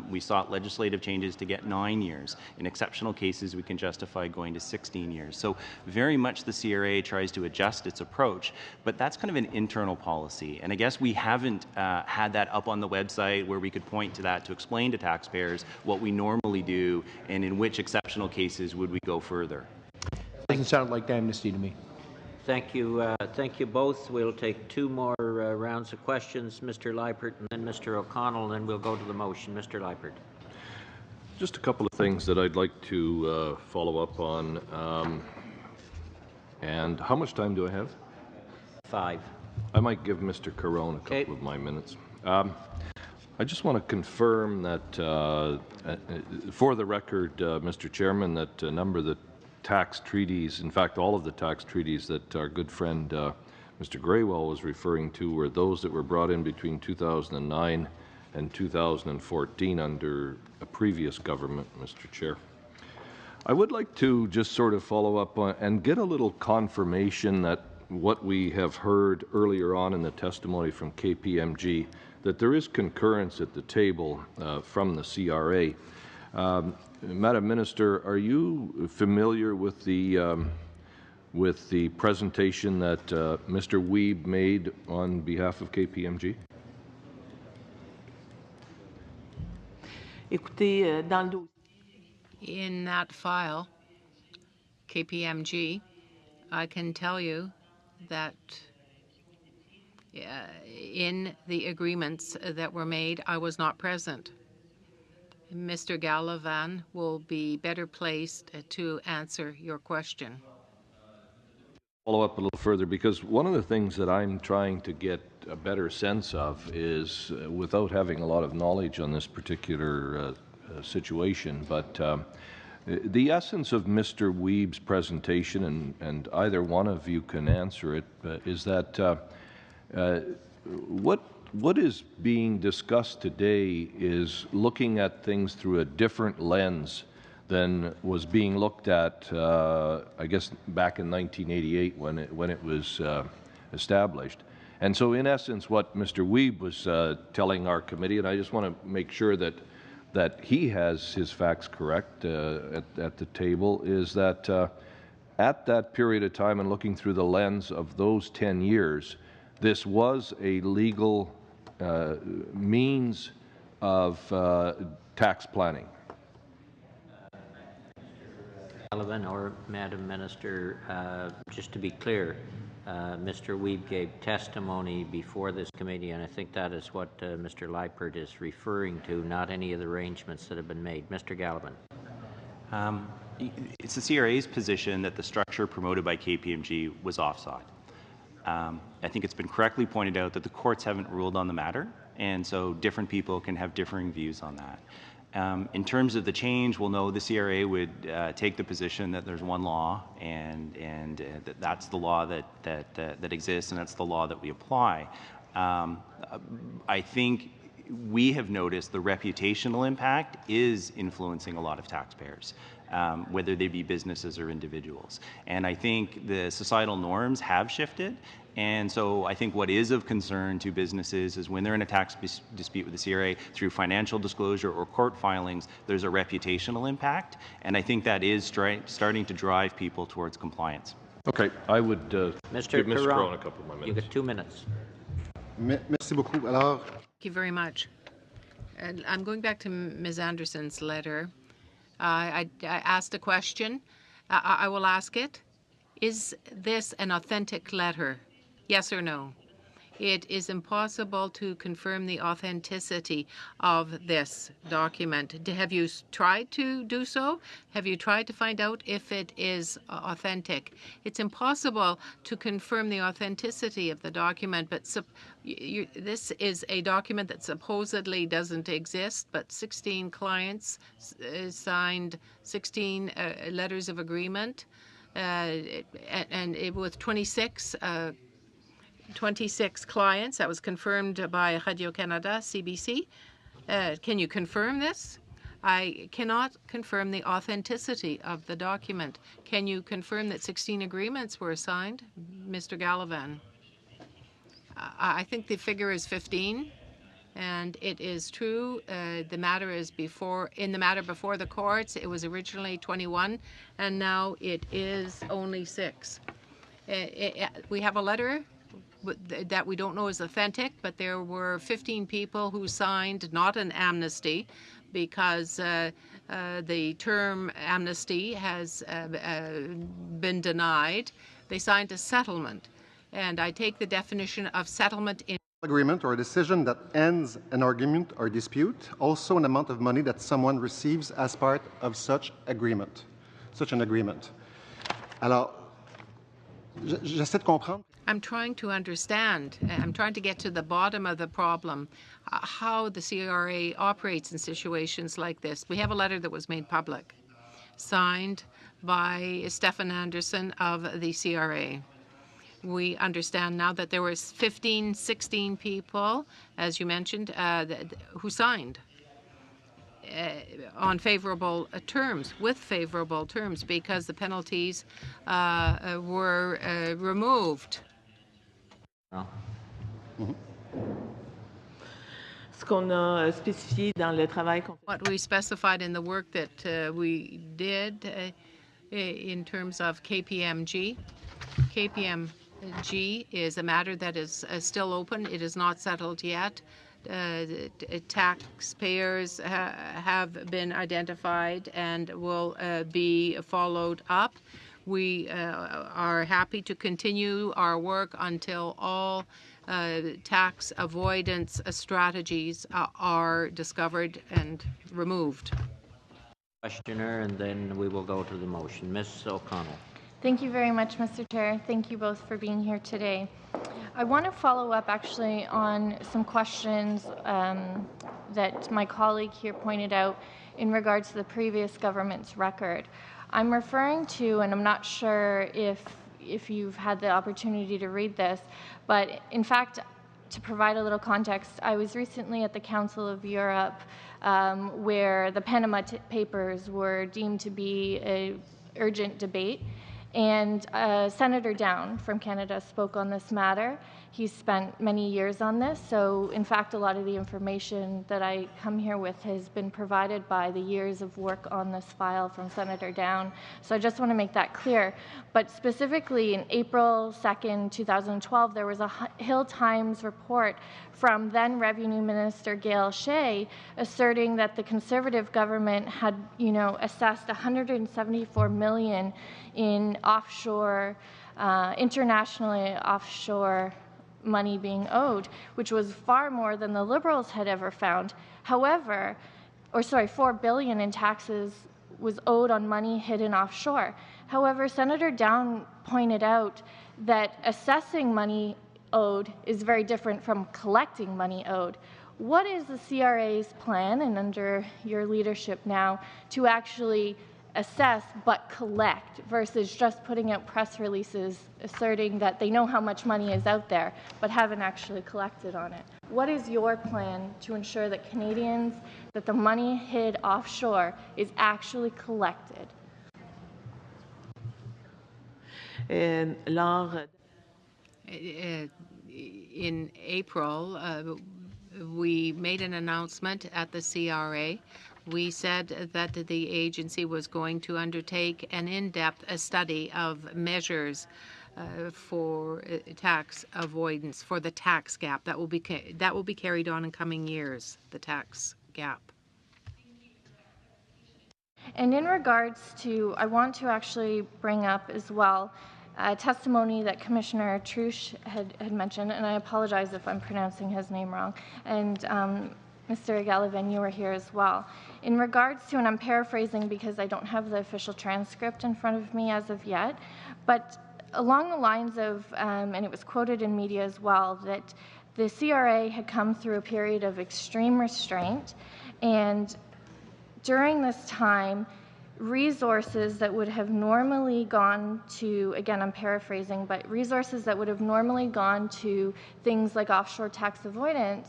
We sought legislative changes to get 9 years. In exceptional cases, we can justify going to 16 years. So very much the CRA tries to adjust its approach, but that's kind of an internal policy. And I guess we haven't had that up on the website where we could point to that to explain to taxpayers what we normally do and in which exceptional cases would we go further. Doesn't sound like amnesty to me. Thank you. Thank you both. We'll take 2 more rounds of questions, Mr. Leipert and then Mr. O'Connell, and then we'll go to the motion. Mr. Leipert. Just a couple of things that I'd like to follow up on. And how much time do I have? 5. I might give Mr. Caron a couple of my minutes. I just want to confirm that, for the record, Mr. Chairman, that a number of the tax treaties, in fact, all of the tax treaties that our good friend Mr. Graywell was referring to were those that were brought in between 2009 and 2014 under a previous government, Mr. Chair. I would like to just sort of follow up on and get a little confirmation that what we have heard earlier on in the testimony from KPMG, that there is concurrence at the table from the CRA. Madam Minister, are you familiar with the presentation that Mr. Wiebe made on behalf of KPMG? Écoutez, dans le dossier. In that file, KPMG, I can tell you that in the agreements that were made, I was not present. Mr. Gallivan will be better placed to answer your question. Follow up a little further, because one of the things that I'm trying to get a better sense of is, without having a lot of knowledge on this particular situation, but the essence of Mr. Wiebe's presentation, and either one of you can answer it, is that what is being discussed today is looking at things through a different lens than was being looked at, I guess, back in 1988 when it was established. And so, in essence, what Mr. Wiebe was telling our committee, and I just want to make sure that he has his facts correct at the table, is that at that period of time and looking through the lens of those 10 years, this was a legal means of tax planning. Sullivan or Madam Minister, just to be clear, Mr. Wiebe gave testimony before this committee, and I think that is what Mr. Leipert is referring to, not any of the arrangements that have been made. Mr. Gallivan. It's the CRA's position that the structure promoted by KPMG was offside. I think it's been correctly pointed out that the courts haven't ruled on the matter, and so different people can have differing views on that. In terms of the change, we'll know the CRA would take the position that there's one law, and that's the law that exists, and that's the law that we apply. I think we have noticed the reputational impact is influencing a lot of taxpayers, whether they be businesses or individuals. And I think the societal norms have shifted. And so I think what is of concern to businesses is when they're in a tax dispute with the CRA through financial disclosure or court filings, there's a reputational impact. And I think that is starting to drive people towards compliance. Okay, I would give Mr. Caron a couple more minutes. You get 2 minutes. Merci beaucoup. Alors, Thank you very much. And I'm going back to Ms. Anderson's letter. I asked a question. I will ask it. Is this an authentic letter? Yes or no? It is impossible to confirm the authenticity of this document. Have you tried to do so? Have you tried to find out if it is authentic? It's impossible to confirm the authenticity of the document, but this is a document that supposedly doesn't exist, but 16 clients signed 16 letters of agreement, and with 26 clients. That was confirmed by Radio-Canada, CBC. Can you confirm this? I cannot confirm the authenticity of the document. Can you confirm that 16 agreements were signed? Mr. Gallivan. I think the figure is 15, and it is true. The matter is before the courts. It was originally 21, and now it is only 6. We have a letter that we don't know is authentic, but there were 15 people who signed not an amnesty because the term amnesty has been denied. They signed a settlement, and I take the definition of settlement in agreement or a decision that ends an argument or dispute, also an amount of money that someone receives as part of such an agreement. Alors, j'essaie de comprendre. I'm trying to understand. I'm trying to get to the bottom of the problem, how the CRA operates in situations like this. We have a letter that was made public, signed by Stefan Anderson of the CRA. We understand now that there were 16 people, as you mentioned, who signed on favorable terms, with favorable terms, because the penalties were removed. What we specified in the work that we did in terms of KPMG. KPMG is a matter that is still open. It is not settled yet. Taxpayers have been identified and will be followed up. We are happy to continue our work until all tax avoidance strategies are discovered and removed. Questioner, and then we will go to the motion. Ms. O'Connell. Thank you very much, Mr. Chair. Thank you both for being here today. I want to follow up actually on some questions that my colleague here pointed out in regards to the previous government's record. I'm referring to, and I'm not sure if you've had the opportunity to read this, but in fact, to provide a little context, I was recently at the Council of Europe where the Panama Papers were deemed to be an urgent debate. And Senator Down from Canada spoke on this matter. He's spent many years on this, so in fact a lot of the information that I come here with has been provided by the years of work on this file from Senator Down. So I just want to make that clear. But specifically in April 2nd, 2012, there was a Hill Times report from then Revenue Minister Gail Shea asserting that the Conservative government had, assessed $174 million in offshore, internationally offshore money being owed, which was far more than the Liberals had ever found. However, $4 billion in taxes was owed on money hidden offshore. However, Senator Down pointed out that assessing money owed is very different from collecting money owed. What is the CRA's plan, and under your leadership now, to actually assess but collect versus just putting out press releases asserting that they know how much money is out there but haven't actually collected on it? What is your plan to ensure that Canadians, that the money hid offshore is actually collected? In April, we made an announcement at the CRA. We said that the agency was going to undertake an in-depth study of measures for tax avoidance, for the tax gap. That will be carried on in coming years, the tax gap. And in regards to, I want to actually bring up as well a testimony that Commissioner Trouche had mentioned, and I apologize if I'm pronouncing his name wrong, and Mr. Gallivan, you were here as well. In regards to, and I'm paraphrasing because I don't have the official transcript in front of me as of yet, but along the lines of, and it was quoted in media as well, that the CRA had come through a period of extreme restraint, and during this time, resources that would have normally gone to, again, I'm paraphrasing, but resources that would have normally gone to things like offshore tax avoidance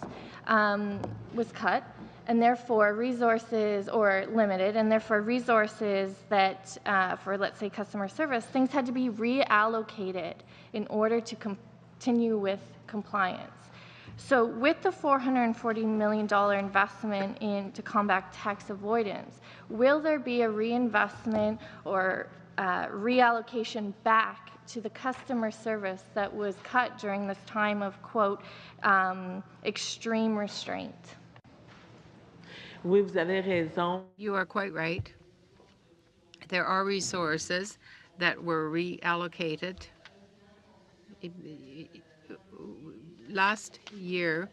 was cut, and therefore resources, or limited, and therefore resources that, for let's say customer service, things had to be reallocated in order to continue with compliance. So with the $440 million investment to combat tax avoidance, will there be a reinvestment or reallocation back to the customer service that was cut during this time of, quote, extreme restraint? Oui, vous avez raison. You are quite right. There are resources that were reallocated. Last year,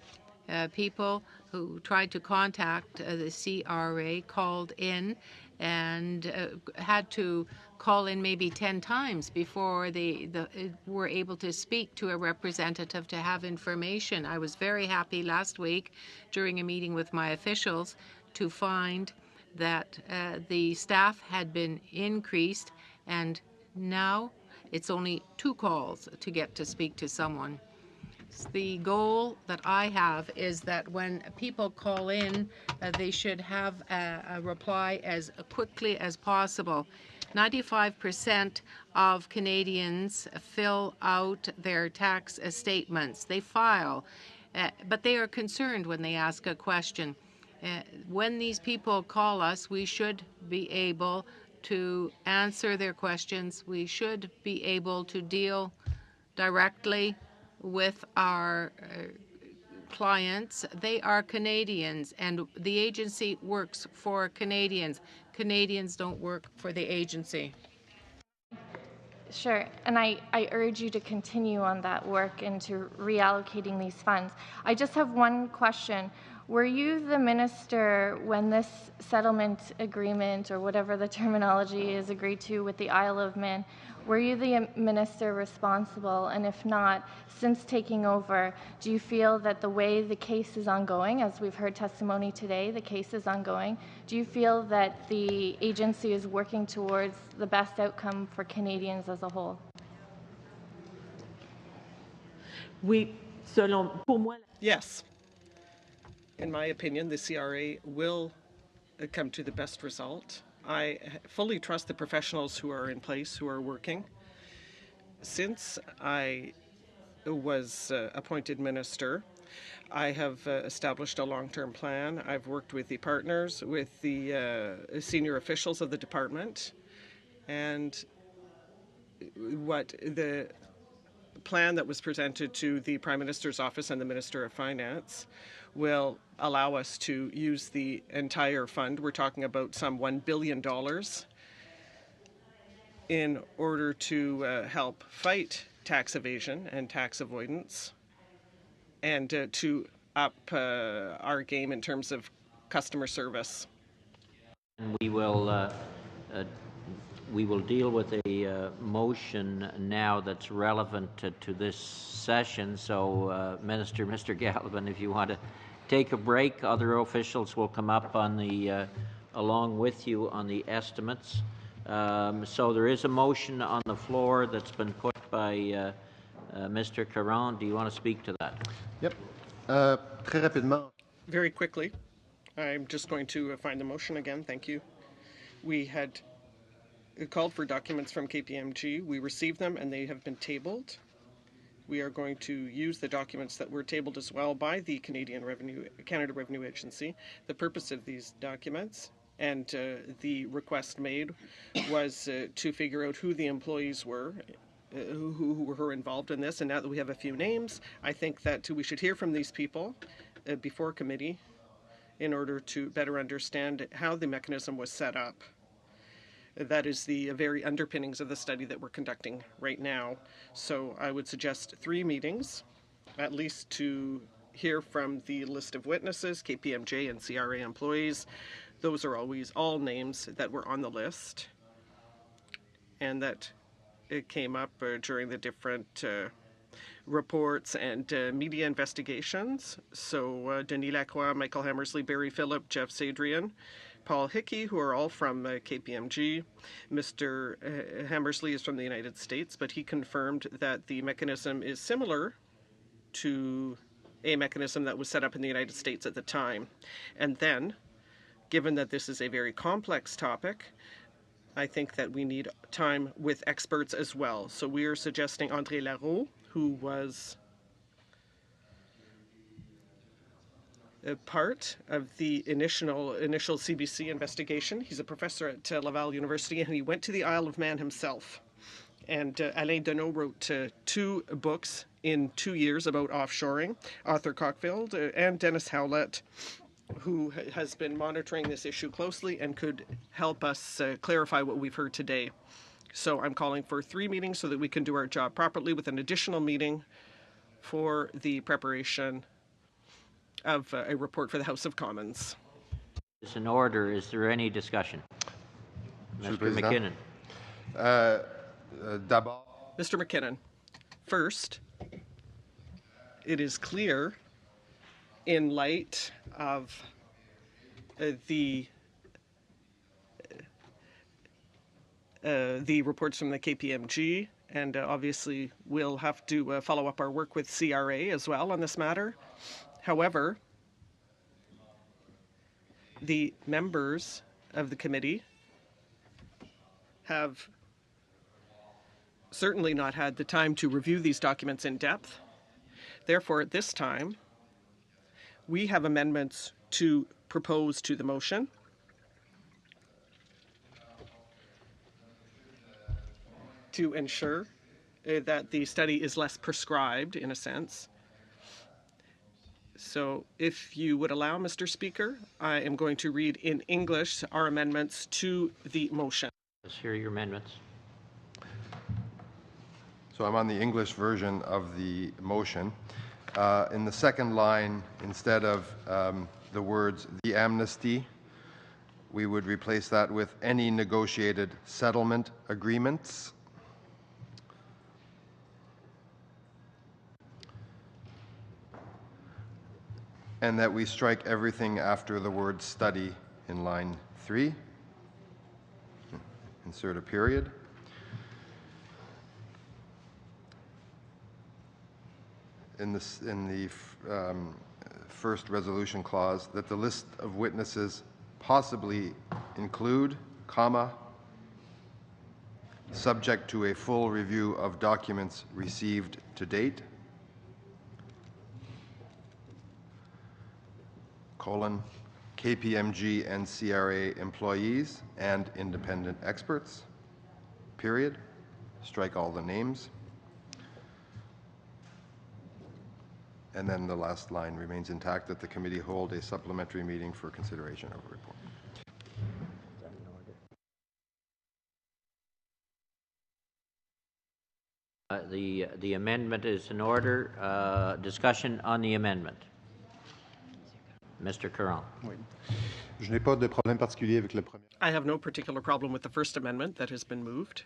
people who tried to contact the CRA called in and had to call in maybe 10 times before they were able to speak to a representative to have information. I was very happy last week during a meeting with my officials to find that the staff had been increased, and now it's only 2 calls to get to speak to someone. The goal that I have is that when people call in, they should have a reply as quickly as possible. 95% of Canadians fill out their tax statements. They file, but they are concerned when they ask a question. When these people call us, we should be able to answer their questions. We should be able to deal directly with our clients. They are Canadians, and the agency works for Canadians. Canadians don't work for the agency. Sure, and I urge you to continue on that work and to reallocating these funds. I just have one question. Were you the minister when this settlement agreement, or whatever the terminology is, agreed to with the Isle of Man? Were you the minister responsible? And if not, since taking over, do you feel that the way the case is ongoing, as we've heard testimony today, the case is ongoing, do you feel that the agency is working towards the best outcome for Canadians as a whole? Oui, pour moi. Yes. In my opinion, the CRA will come to the best result. I fully trust the professionals who are in place, who are working. Since I was appointed minister, I have established a long-term plan. I've worked with the partners, with the senior officials of the department, and what the plan that was presented to the Prime Minister's office and the Minister of Finance will allow us to use the entire fund. We're talking about some $1 billion in order to help fight tax evasion and tax avoidance, and to up our game in terms of customer service. And we will deal with a motion now that's relevant to this session. So, Mr. Galvin, if you want to take a break, other officials will come up on the along with you on the estimates. So there is a motion on the floor that's been put by Mr. Caron. Do you want to speak to that? Yep. Très rapidement. Very quickly, I'm just going to find the motion again. Thank you. We had called for documents from KPMG. We received them and they have been tabled. We are going to use the documents that were tabled as well by the Canada Revenue Agency. The purpose of these documents and the request made was to figure out who the employees were who were involved in this. And now that we have a few names, I think that we should hear from these people before committee in order to better understand how the mechanism was set up. That is the very underpinnings of the study that we're conducting right now. So I would suggest 3 meetings, at least to hear from the list of witnesses, KPMG and CRA employees. Those are always all names that were on the list and that it came up during the different reports and media investigations. So Denis Lacroix, Michael Hammersley, Barry Phillip, Jeff Sadrian, Paul Hickey, who are all from KPMG. Mr. Hammersley is from the United States, but he confirmed that the mechanism is similar to a mechanism that was set up in the United States at the time. And then, given that this is a very complex topic, I think that we need time with experts as well. So we are suggesting André Larreau, who was a part of the initial CBC investigation. He's a professor at Laval University, and he went to the Isle of Man himself. And Alain Deneau wrote 2 books in 2 years about offshoring. Arthur Cockfield and Dennis Howlett, who has been monitoring this issue closely and could help us clarify what we've heard today. So I'm calling for 3 meetings so that we can do our job properly, with an additional meeting for the preparation of a report for the House of Commons. It's in order. Is there any discussion? Mr. McKinnon. Mr. McKinnon, first, it is clear in light of the reports from the KPMG, and obviously we'll have to follow up our work with CRA as well on this matter. However, the members of the committee have certainly not had the time to review these documents in depth. Therefore, at this time, we have amendments to propose to the motion. To ensure that the study is less prescribed, in a sense. So if you would allow, Mr. Speaker, I am going to read in English our amendments to the motion. Let's hear your amendments. So I'm on the English version of the motion. In the second line, instead of the words "the amnesty," we would replace that with "any negotiated settlement agreements." And that we strike everything after the word "study" in line 3. Insert a period. In the first resolution clause, that the list of witnesses possibly include, comma, subject to a full review of documents received to date, KPMG and CRA employees and independent experts, period. Strike all the names. And then the last line remains intact, that the committee hold a supplementary meeting for consideration of a report. The amendment is in order. Discussion on the amendment. Mr. Caron. Oui. Je n'ai pas de problème particulier avec le premier. I have no particular problem with the first amendment that has been moved.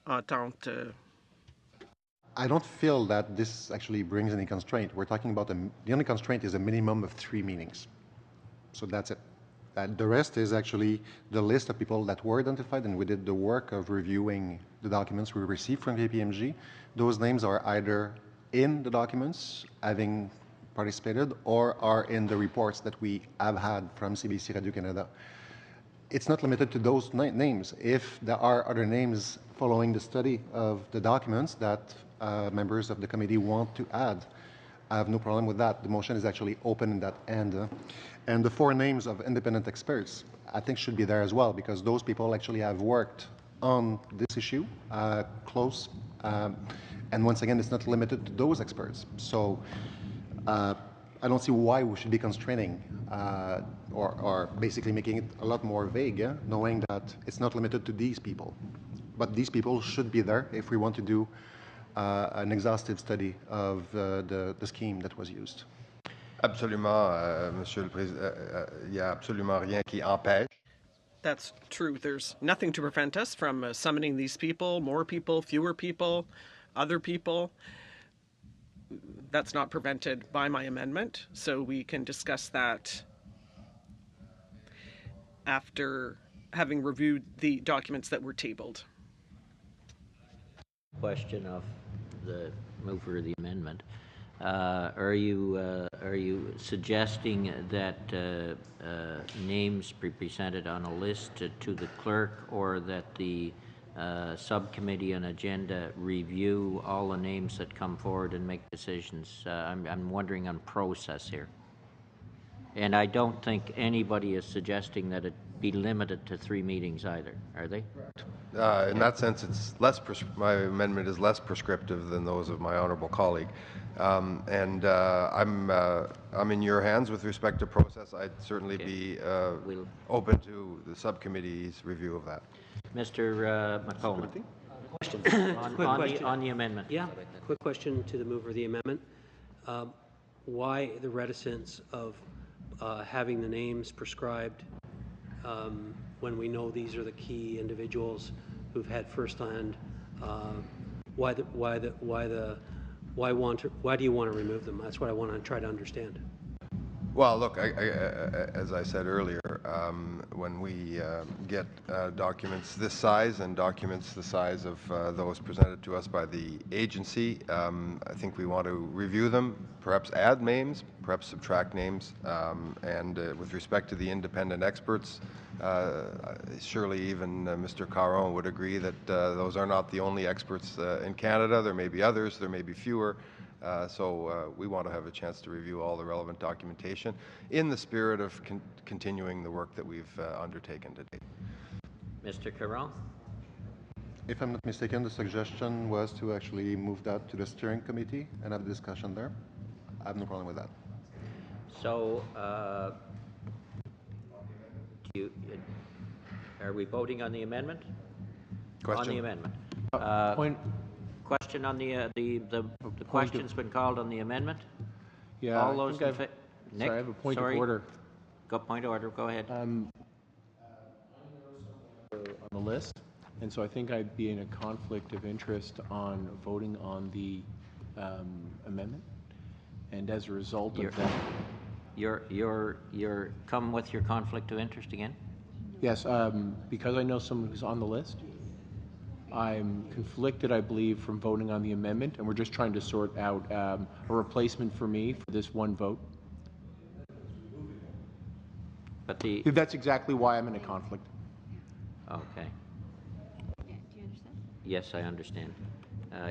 I don't feel that this actually brings any constraint. We're talking about the only constraint is a minimum of 3 meetings. So that's it. The rest is actually the list of people that were identified, and we did the work of reviewing the documents we received from KPMG. Those names are either in the documents, having participated, or are in the reports that we have had from CBC Radio-Canada. It's not limited to those names. If there are other names following the study of the documents that members of the committee want to add, I have no problem with that. The motion is actually open in that end. And the 4 names of independent experts, I think, should be there as well, because those people actually have worked on this issue close. And once again, it's not limited to those experts. So I don't see why we should be constraining or basically making it a lot more vague, knowing that it's not limited to these people. But these people should be there if we want to do an exhaustive study of the scheme that was used. Absolument, Monsieur le Président. Il n'y a absolument rien qui empêche. That's true. There's nothing to prevent us from summoning these people, more people, fewer people, other people. That's not prevented by my amendment, so we can discuss that after having reviewed the documents that were tabled. Question of the mover of the amendment. Are you suggesting that names be presented on a list to the clerk, or that the subcommittee on agenda review all the names that come forward and make decisions? I'm wondering on process here. And I don't think anybody is suggesting that it be limited to 3 meetings either, are they? In that sense, it's less. My amendment is less prescriptive than those of my honourable colleague, and I'm in your hands with respect to process. I'd certainly be open to the subcommittee's review of that. Mr. McCollum. Question on the amendment. Yeah, quick question to the mover of the amendment. Why the reticence of having the names prescribed when we know these are the key individuals who've had firsthand? Why do you want to remove them? That's what I want to try to understand. Well, look, as I said earlier, when we get documents this size and documents the size of those presented to us by the agency, I think we want to review them, perhaps add names, perhaps subtract names, and with respect to the independent experts, surely even Mr. Caron would agree that those are not the only experts in Canada. There may be others, there may be fewer. So we want to have a chance to review all the relevant documentation in the spirit of continuing the work that we've undertaken to date. Mr. Caron? If I'm not mistaken, the suggestion was to actually move that to the steering committee and have a discussion there. I have no problem with that. So, are we voting on the amendment? Question. On the amendment. Question on the question's been called on the amendment. Yeah. All those in favor. Nick, sorry, I have a point of order. Point of order. Go ahead. On the list, and so I think I'd be in a conflict of interest on voting on the amendment, and as a result of that, you're come with your conflict of interest again. Yes, because I know someone who's on the list. I'm conflicted, I believe, from voting on the amendment, and we're just trying to sort out a replacement for me for this one vote. But that's exactly why I'm in a conflict. Okay. Do you understand? Yes, I understand.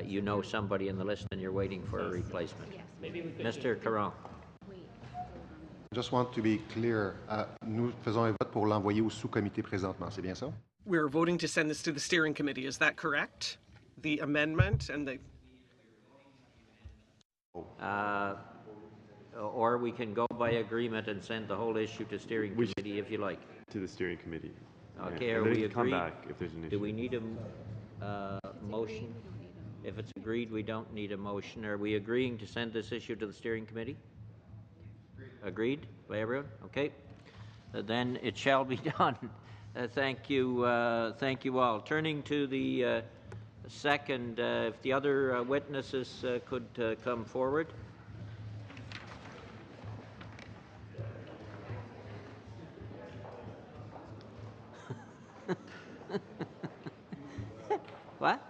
You know somebody in the list, and you're waiting for a replacement. Yes. Mr. Caron. Wait. Just want to be clear. Nous faisons un vote pour l'envoyer au sous-comité présentement. C'est bien ça? We're voting to send this to the steering committee. Is that correct? The amendment and the... Or we can go by agreement and send the whole issue to steering committee if you like. To the steering committee. Okay, Yeah. are And then we you can come agreed? back if there's an issue. Do we need a motion? If it's agreed, we don't need a motion. Are we agreeing to send this issue to the steering committee? Agreed by everyone? Okay. Then it shall be done. Thank you all. Turning to the second, if the other witnesses could come forward. What?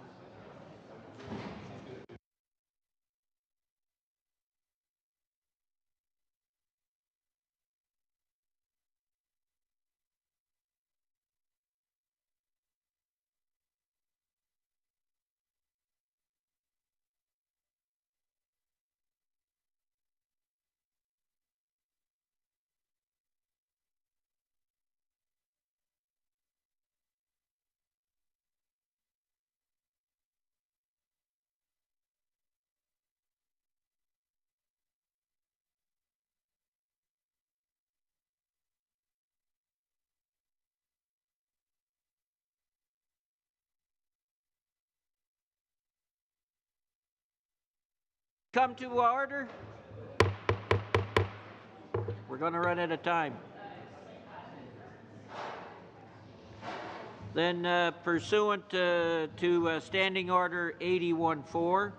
Come to order. We're going to run out of time. Then, pursuant to Standing Order 81-4,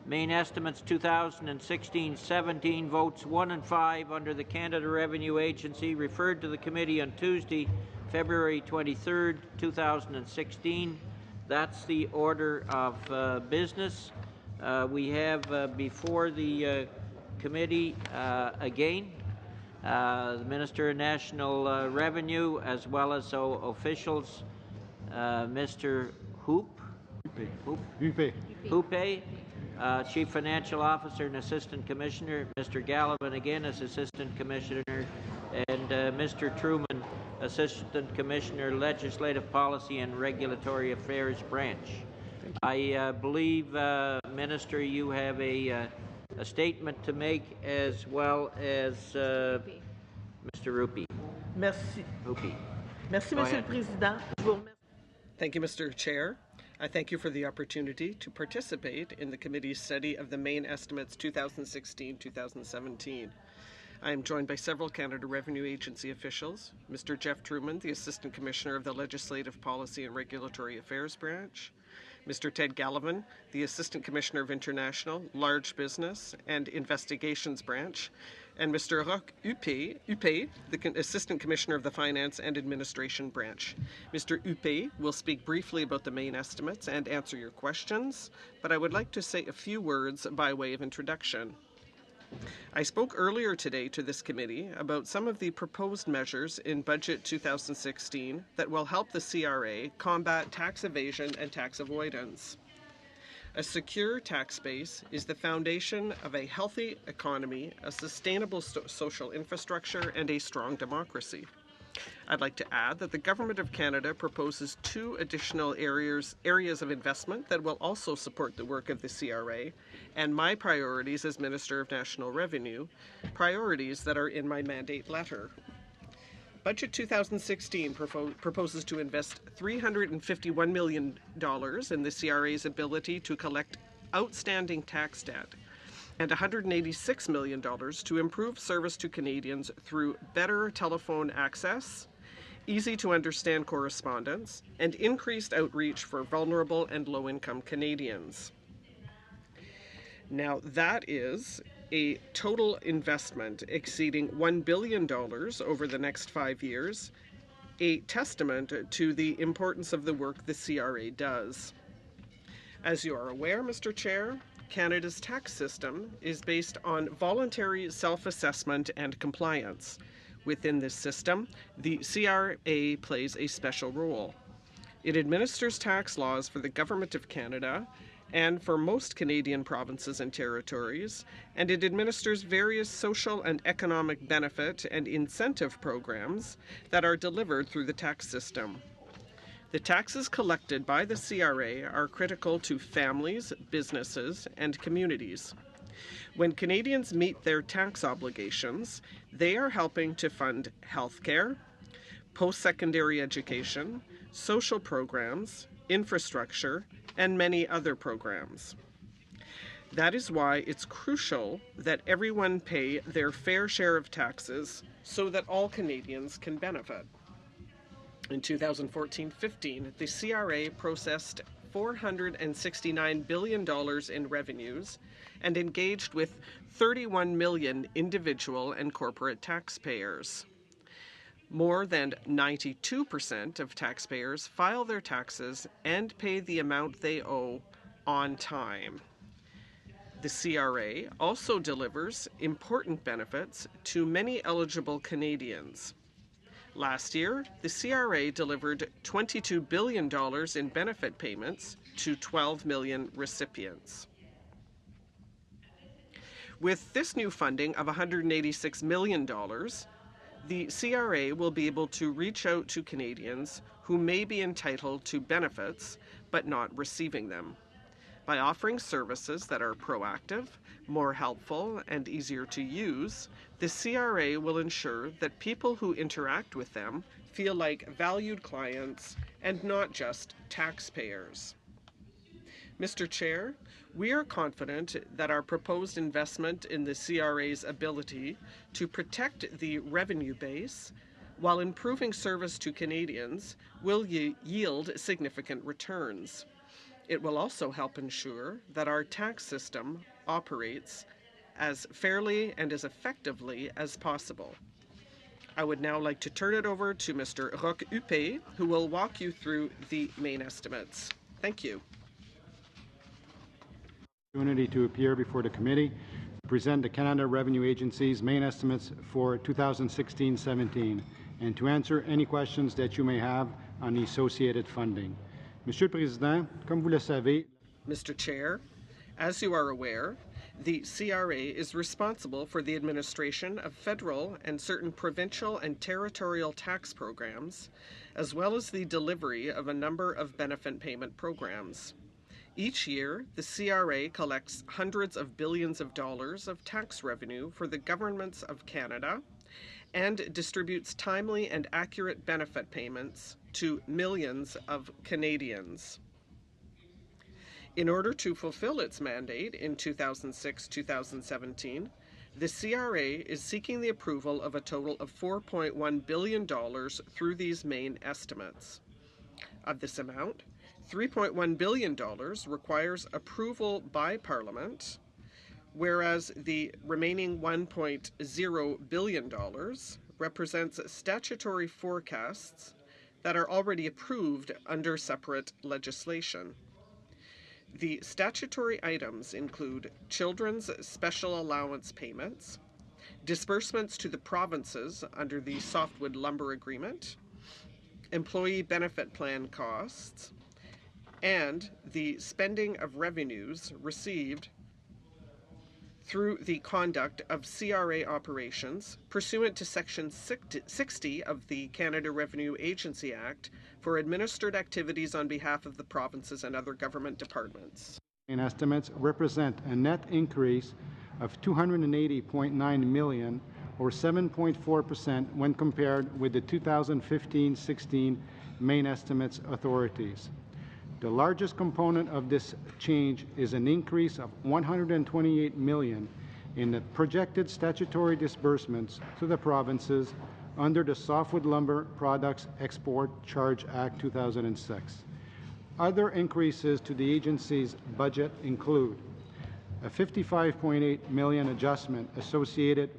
main estimates 2016-17, votes 1 and 5 under the Canada Revenue Agency referred to the committee on Tuesday, February 23rd, 2016. That's the order of business. We have before the committee again the Minister of National Revenue, as well as officials, Mr. Houpe, Chief Financial Officer and Assistant Commissioner, Mr. Gallivan again as Assistant Commissioner, and Mr. Truman, Assistant Commissioner, Legislative Policy and Regulatory Affairs Branch. I believe, Minister, you have a statement to make, as well as Mr. Rupi. Merci. Rupi. Merci, Go Monsieur ahead. le Président. Je vous remercie. Thank you, Mr. Chair. I thank you for the opportunity to participate in the committee's study of the main estimates 2016-2017. I am joined by several Canada Revenue Agency officials, Mr. Jeff Truman, the Assistant Commissioner of the Legislative Policy and Regulatory Affairs Branch, Mr. Ted Gallivan, the Assistant Commissioner of International, Large Business and Investigations Branch, and Mr. Roch Houpe, the Assistant Commissioner of the Finance and Administration Branch. Mr. Houpe will speak briefly about the main estimates and answer your questions, but I would like to say a few words by way of introduction. I spoke earlier today to this committee about some of the proposed measures in Budget 2016 that will help the CRA combat tax evasion and tax avoidance. A secure tax base is the foundation of a healthy economy, a sustainable social infrastructure, and a strong democracy. I'd like to add that the Government of Canada proposes 2 additional areas of investment that will also support the work of the CRA and my priorities as Minister of National Revenue, priorities that are in my mandate letter. Budget 2016 proposes to invest $351 million in the CRA's ability to collect outstanding tax debt and $186 million to improve service to Canadians through better telephone access, easy-to-understand correspondence, and increased outreach for vulnerable and low-income Canadians. Now, that is a total investment exceeding $1 billion over the next 5 years, a testament to the importance of the work the CRA does. As you are aware, Mr. Chair, Canada's tax system is based on voluntary self-assessment and compliance. Within this system, the CRA plays a special role. It administers tax laws for the Government of Canada, and for most Canadian provinces and territories, and it administers various social and economic benefit and incentive programs that are delivered through the tax system. The taxes collected by the CRA are critical to families, businesses, and communities. When Canadians meet their tax obligations, they are helping to fund healthcare, post-secondary education, social programs, infrastructure, and many other programs. That is why it's crucial that everyone pay their fair share of taxes so that all Canadians can benefit. In 2014-15, the CRA processed $469 billion in revenues and engaged with 31 million individual and corporate taxpayers. More than 92% of taxpayers file their taxes and pay the amount they owe on time. The CRA also delivers important benefits to many eligible Canadians. Last year, the CRA delivered $22 billion in benefit payments to 12 million recipients. With this new funding of $186 million, the CRA will be able to reach out to Canadians who may be entitled to benefits but not receiving them. By offering services that are proactive, more helpful, and easier to use, the CRA will ensure that people who interact with them feel like valued clients and not just taxpayers. Mr. Chair, we are confident that our proposed investment in the CRA's ability to protect the revenue base while improving service to Canadians will yield significant returns. It will also help ensure that our tax system operates as fairly and as effectively as possible. I would now like to turn it over to Mr. Roque-Huppé, who will walk you through the main estimates. Thank you. Opportunity to appear before the committee to present the Canada Revenue Agency's main estimates for 2016-17 and to answer any questions that you may have on the associated funding. Monsieur le Président, comme vous le savez, Mr. Chair, as you are aware, the CRA is responsible for the administration of federal and certain provincial and territorial tax programs, as well as the delivery of a number of benefit payment programs. Each year, the CRA collects hundreds of billions of dollars of tax revenue for the governments of Canada and distributes timely and accurate benefit payments to millions of Canadians. In order to fulfill its mandate in 2006-2017, the CRA is seeking the approval of a total of $4.1 billion through these main estimates. Of this amount, $3.1 billion requires approval by Parliament, whereas the remaining $1.0 billion represents statutory forecasts that are already approved under separate legislation. The statutory items include children's special allowance payments, disbursements to the provinces under the Softwood Lumber Agreement, employee benefit plan costs, and the spending of revenues received through the conduct of CRA operations pursuant to Section 60 of the Canada Revenue Agency Act for administered activities on behalf of the provinces and other government departments. and estimates represent a net increase of $280.9 million or 7.4% when compared with the 2015-16 main estimates authorities. The largest component of this change is an increase of $128 million in the projected statutory disbursements to the provinces under the Softwood Lumber Products Export Charge Act 2006. Other increases to the agency's budget include a $55.8 million adjustment associated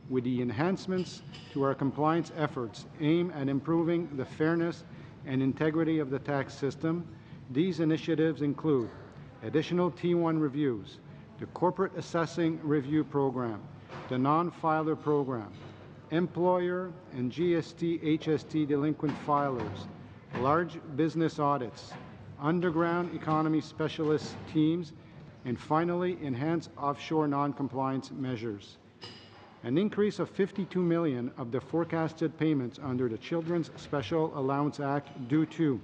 with the enhancements to our compliance efforts aimed at improving the fairness and integrity of the tax system. These initiatives include additional T1 reviews, the Corporate Assessing Review Program, the Non-Filer Program, employer and GST, HST delinquent filers, large business audits, underground economy specialist teams, and finally, enhance offshore non-compliance measures. An increase of $52 million of the forecasted payments under the Children's Special Allowance Act due to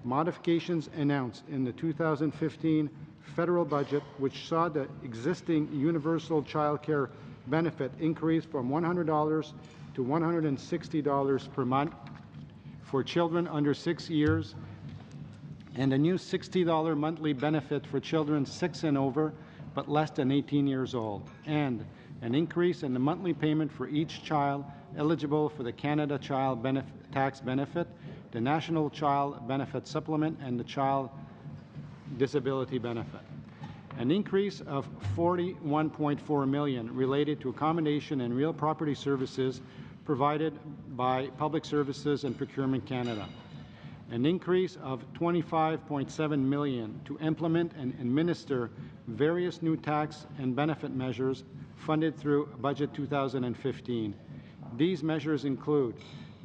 modifications announced in the 2015 federal budget, which saw the existing universal child care benefit increase from $100 to $160 per month for children under 6 years, and a new $60 monthly benefit for children 6 and over but less than 18 years old, and an increase in the monthly payment for each child eligible for the Canada Child Tax Benefit, the National Child Benefit Supplement, and the Child Disability Benefit. An increase of $41.4 million related to accommodation and real property services provided by Public Services and Procurement Canada. An increase of $25.7 million to implement and administer various new tax and benefit measures funded through Budget 2015. These measures include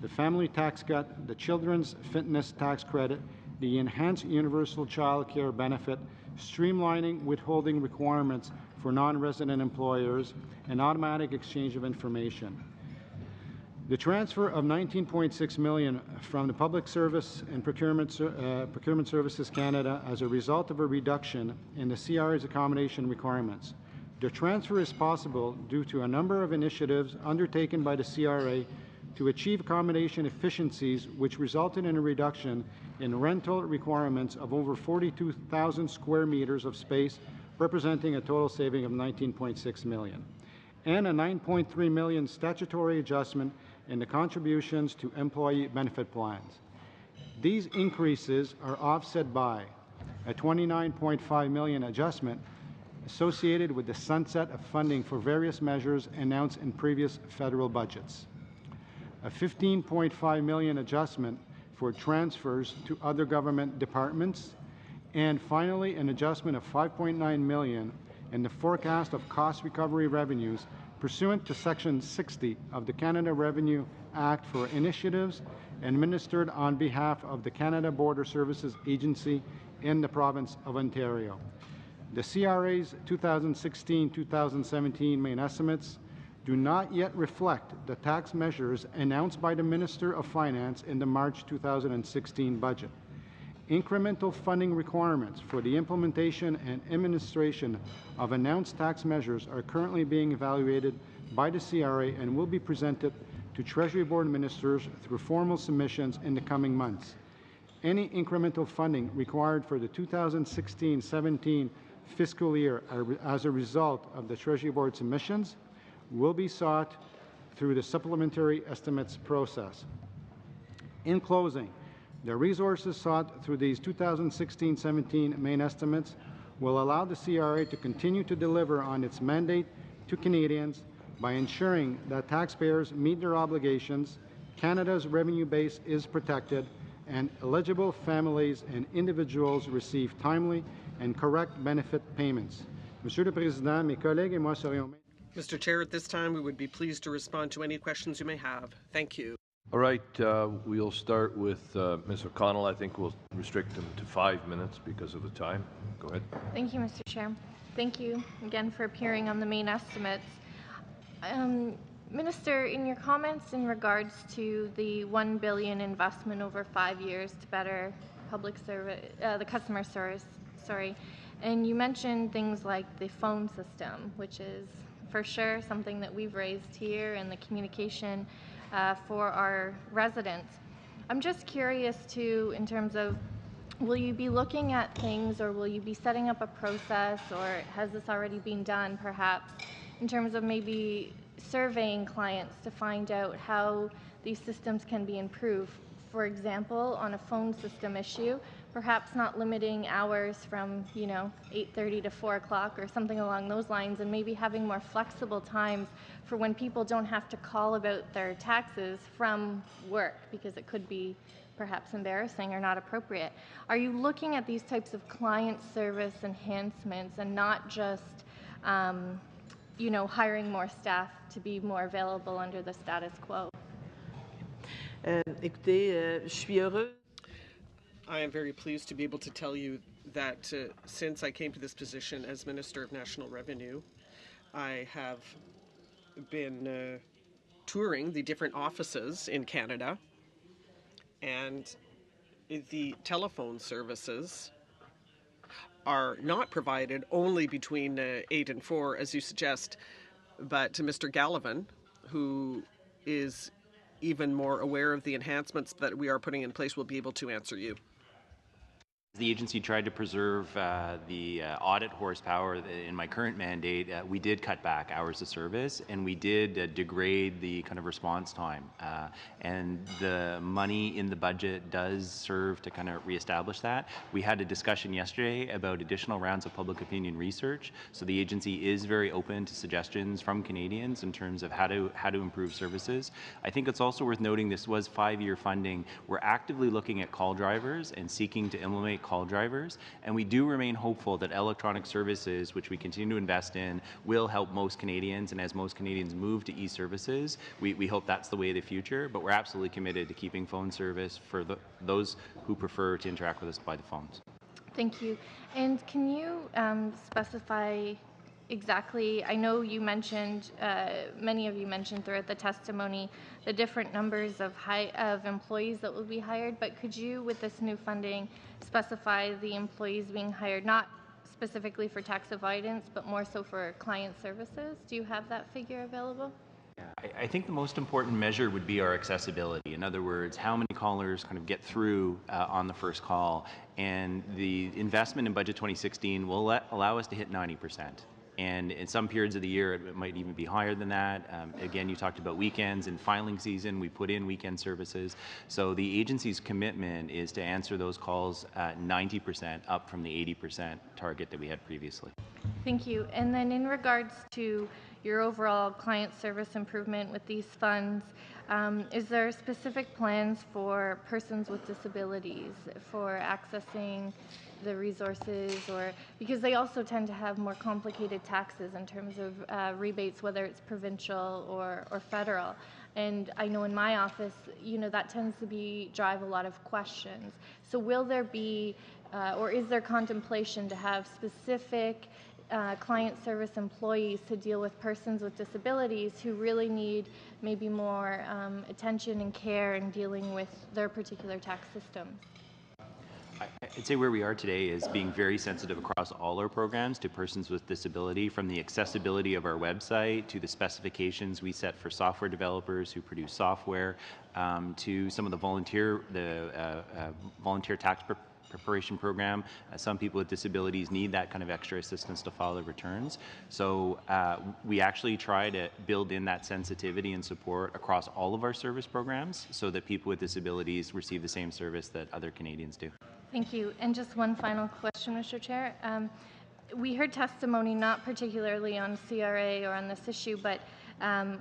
the family tax cut, the children's fitness tax credit, the enhanced universal child care benefit, streamlining withholding requirements for non-resident employers, and automatic exchange of information. The transfer of $19.6 million from the Public Service and Procurement Services Canada as a result of a reduction in the CRA's accommodation requirements. The transfer is possible due to a number of initiatives undertaken by the CRA to achieve accommodation efficiencies, which resulted in a reduction in rental requirements of over 42,000 square meters of space, representing a total saving of $19.6 million, and a $9.3 million statutory adjustment in the contributions to employee benefit plans. These increases are offset by a $29.5 million adjustment associated with the sunset of funding for various measures announced in previous federal budgets, a $15.5 million adjustment for transfers to other government departments, and finally an adjustment of $5.9 million in the forecast of cost recovery revenues pursuant to Section 60 of the Canada Revenue Act for initiatives administered on behalf of the Canada Border Services Agency in the province of Ontario. The CRA's 2016-2017 main estimates do not yet reflect the tax measures announced by the Minister of Finance in the March 2016 budget. Incremental funding requirements for the implementation and administration of announced tax measures are currently being evaluated by the CRA and will be presented to Treasury Board ministers through formal submissions in the coming months. Any incremental funding required for the 2016-17 fiscal year as a result of the Treasury Board submissions will be sought through the supplementary estimates process. In closing, the resources sought through these 2016-17 main estimates will allow the CRA to continue to deliver on its mandate to Canadians by ensuring that taxpayers meet their obligations, Canada's revenue base is protected, and eligible families and individuals receive timely and correct benefit payments. Monsieur le Président, mes collègues et moi serions... Mr. Chair, at this time, we would be pleased to respond to any questions you may have. Thank you. All right, we'll start with Ms. O'Connell. I think we'll restrict them to 5 minutes because of the time. Go ahead. Thank you, Mr. Chair. Thank you again for appearing on the main estimates. Minister, in your comments in regards to the $1 billion investment over 5 years to better public service, the customer service, and you mentioned things like the phone system, which is for sure something that we've raised here, and the communication for our residents. I'm just curious too, in terms of, will you be looking at things, or will you be setting up a process, or has this already been done perhaps, in terms of maybe surveying clients to find out how these systems can be improved? For example, on a phone system issue, perhaps not limiting hours from 8:30 to 4 o'clock or something along those lines, and maybe having more flexible times for when people don't have to call about their taxes from work, because it could be perhaps embarrassing or not appropriate. Are you looking at these types of client service enhancements and not just hiring more staff to be more available under the status quo? Écoutez, je suis heureuse. I am very pleased to be able to tell you that since I came to this position as Minister of National Revenue, I have been touring the different offices in Canada, and the telephone services are not provided only between 8 and 4, as you suggest, but to Mr. Gallivan, who is even more aware of the enhancements that we are putting in place, will be able to answer you. The agency tried to preserve the audit horsepower. In my current mandate, we did cut back hours of service, and we did degrade the kind of response time. And the money in the budget does serve to kind of reestablish that. We had a discussion yesterday about additional rounds of public opinion research. So the agency is very open to suggestions from Canadians in terms of how to improve services. I think it's also worth noting this was 5-year funding. We're actively looking at call drivers and seeking to implement call drivers, and we do remain hopeful that electronic services, which we continue to invest in, will help most Canadians, and as most Canadians move to e-services, we hope that's the way of the future, but we're absolutely committed to keeping phone service for those who prefer to interact with us by the phones. Thank you. And can you specify exactly, I know you mentioned, many of you mentioned throughout the testimony, the different numbers of employees that will be hired, but could you, with this new funding, specify the employees being hired, not specifically for tax avoidance, but more so for client services? Do you have that figure available? I think the most important measure would be our accessibility. In other words, how many callers kind of get through on the first call, and the investment in Budget 2016 will allow us to hit 90%. And in some periods of the year, it might even be higher than that. Again, you talked about weekends. In filing season, we put in weekend services. So the agency's commitment is to answer those calls 90%, up from the 80% target that we had previously. Thank you. And then in regards to your overall client service improvement with these funds, is there specific plans for persons with disabilities for accessing the resources, or because they also tend to have more complicated taxes in terms of rebates, whether it's provincial or federal? And I know in my office, that tends to drive a lot of questions. So will there be, or is there contemplation to have specific client service employees to deal with persons with disabilities who really need maybe more attention and care in dealing with their particular tax systems? I'd say where we are today is being very sensitive across all our programs to persons with disability, from the accessibility of our website to the specifications we set for software developers who produce software, to some of the volunteer tax preparation program. Some people with disabilities need that kind of extra assistance to file their returns. So we actually try to build in that sensitivity and support across all of our service programs so that people with disabilities receive the same service that other Canadians do. Thank you. And just one final question, Mr. Chair. We heard testimony not particularly on CRA or on this issue, but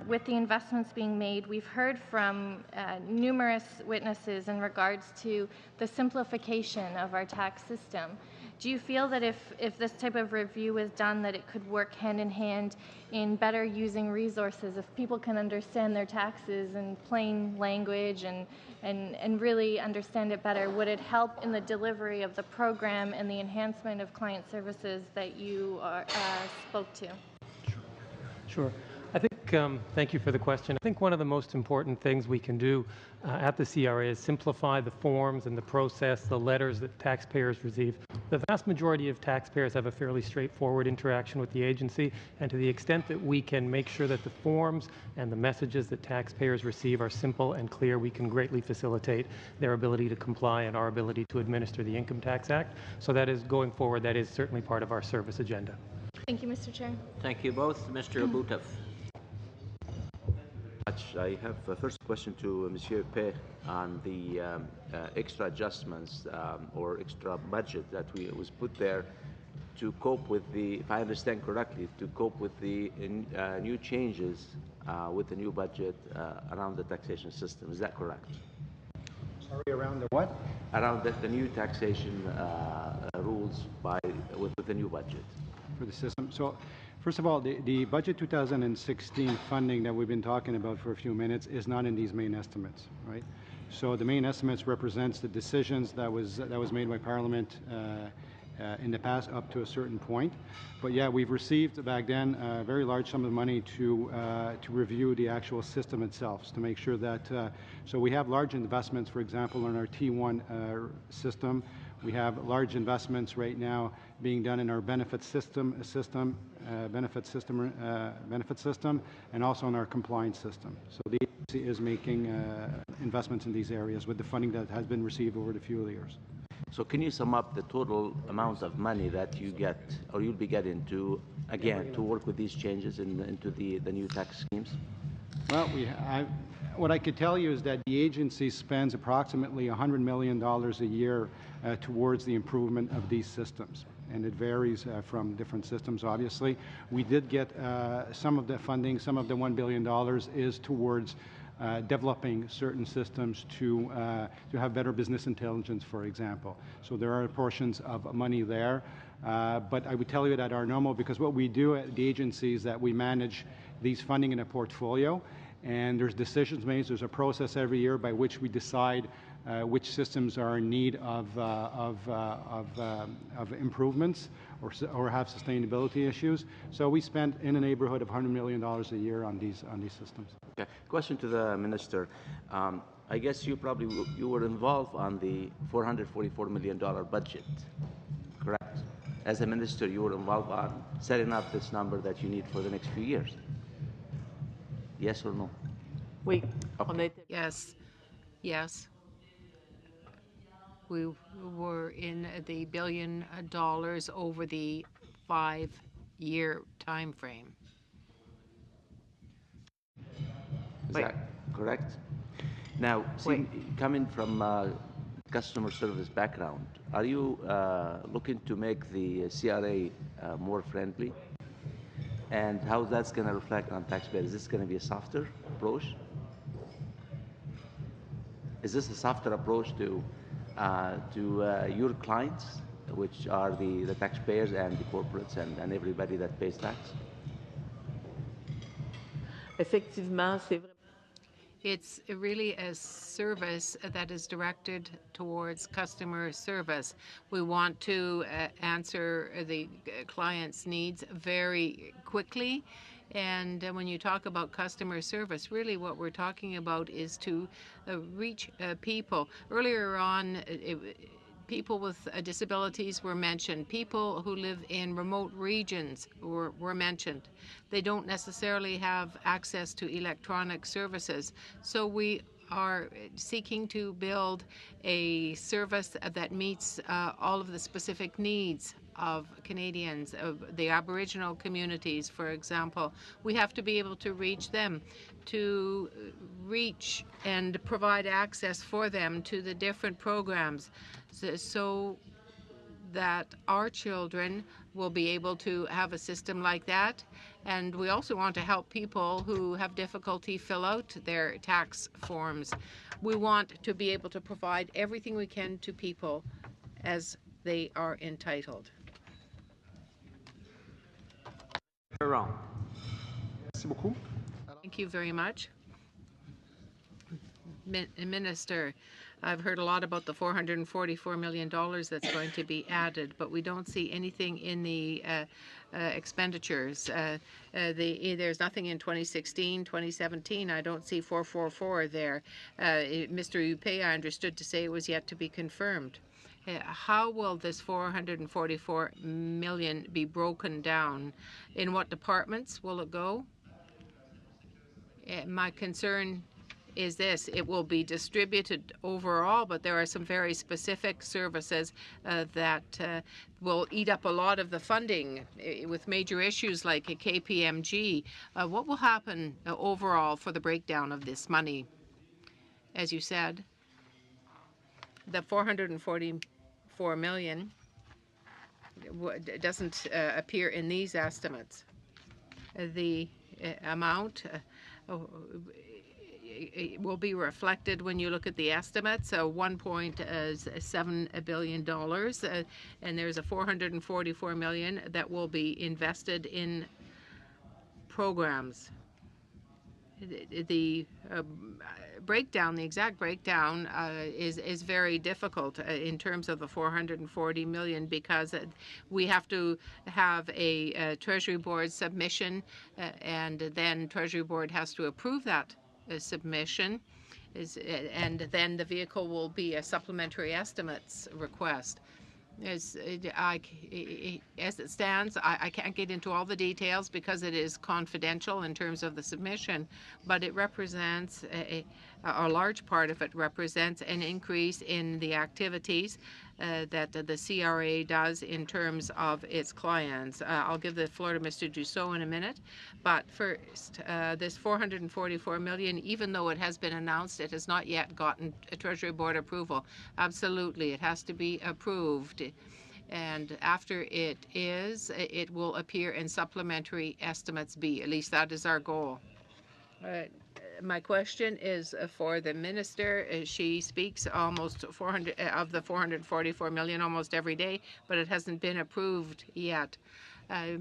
with the investments being made, we've heard from numerous witnesses in regards to the simplification of our tax system. Do you feel that if this type of review is done, that it could work hand in hand in better using resources? If people can understand their taxes in plain language and really understand it better, would it help in the delivery of the program and the enhancement of client services that you spoke to? Sure. I think, thank you for the question. I think one of the most important things we can do at the CRA is simplify the forms and the process, the letters that taxpayers receive. The vast majority of taxpayers have a fairly straightforward interaction with the agency, and to the extent that we can make sure that the forms and the messages that taxpayers receive are simple and clear, we can greatly facilitate their ability to comply and our ability to administer the Income Tax Act. So that is, going forward, that is certainly part of our service agenda. Thank you, Mr. Chair. Thank you both. Mr. Abutov. I have a first question to Monsieur Peh on the extra adjustments or extra budget that was put there to cope with the, if I understand correctly, to cope with the new changes with the new budget around the taxation system. Is that correct? Sorry, around the what? Around the new taxation rules with the new budget. For the system. So, first of all, the budget 2016 funding that we've been talking about for a few minutes is not in these main estimates, right? So the main estimates represents the decisions that was made by Parliament in the past up to a certain point. But yeah, we've received back then a very large sum of money to review the actual system itself, to make sure that, so we have large investments, for example, in our T1 system. We have large investments right now being done in our benefit system, and also in our compliance system. So the agency is making investments in these areas with the funding that has been received over the few years. So can you sum up the total amount of money that you get, or you'll be getting to, again, to work with these changes into the new tax schemes? Well, what I could tell you is that the agency spends approximately $100 million a year towards the improvement of these systems. And it varies from different systems, obviously. We did get some of the funding, some of the $1 billion is towards developing certain systems to have better business intelligence, for example. So there are portions of money there. But I would tell you that our normal, because what we do at the agency is that we manage these funding in a portfolio, and there's decisions made. There's a process every year by which we decide which systems are in need of improvements or have sustainability issues. So we spend in the neighborhood of $100 million a year on these systems. Okay. Question to the minister. I guess you were involved on the $444 million budget, correct? As a minister, you were involved on setting up this number that you need for the next few years. Yes or no? Oui. Okay. Yes. Yes. We were in the $1 billion over the 5-year time frame. Is that correct? Now, coming from a customer service background, are you looking to make the CRA more friendly? And how that's going to reflect on taxpayers? Is this going to be a softer approach? Is this a softer approach to your clients, which are the taxpayers and the corporates and everybody that pays tax? Effectivement, c'est vrai. It's really a service that is directed towards customer service. We want to answer the client's needs very quickly. And when you talk about customer service, really what we're talking about is to reach people. Earlier on, people with disabilities were mentioned. People who live in remote regions were mentioned. They don't necessarily have access to electronic services. So we are seeking to build a service that meets all of the specific needs of Canadians, of the Aboriginal communities, for example. We have to be able to reach them, to reach and provide access for them to the different programs, so that our children will be able to have a system like that. And we also want to help people who have difficulty fill out their tax forms. We want to be able to provide everything we can to people as they are entitled. Thank you very much. Minister, I've heard a lot about the $444 million that's going to be added, but we don't see anything in the expenditures. There's nothing in 2016, 2017. I don't see 444 there. Mr. Huppé, I understood to say it was yet to be confirmed. How will this $444 million be broken down? In what departments will it go? My concern is this: it will be distributed overall, but there are some very specific services that will eat up a lot of the funding with major issues like a KPMG. What will happen overall for the breakdown of this money? As you said, the $444 million doesn't appear in these estimates. The amount it will be reflected when you look at the estimates. So $1.7 billion, and there's a $444 million that will be invested in programs. the breakdown, the exact breakdown, is very difficult in terms of the 440 million, because we have to have a Treasury Board submission, and then Treasury Board has to approve that submission, and then the vehicle will be a supplementary estimates request. As it stands, I can't get into all the details because it is confidential in terms of the submission, but it represents a large part of it represents an increase in the activities that the CRA does in terms of its clients. I'll give the floor to Mr. Dussault in a minute, but first, this 444 million, even though it has been announced, it has not yet gotten a Treasury Board approval. Absolutely, it has to be approved. And after it is, it will appear in supplementary estimates B. At least that is our goal. My question is for the minister. She speaks almost 400 of the 444 million almost every day, but it hasn't been approved yet. I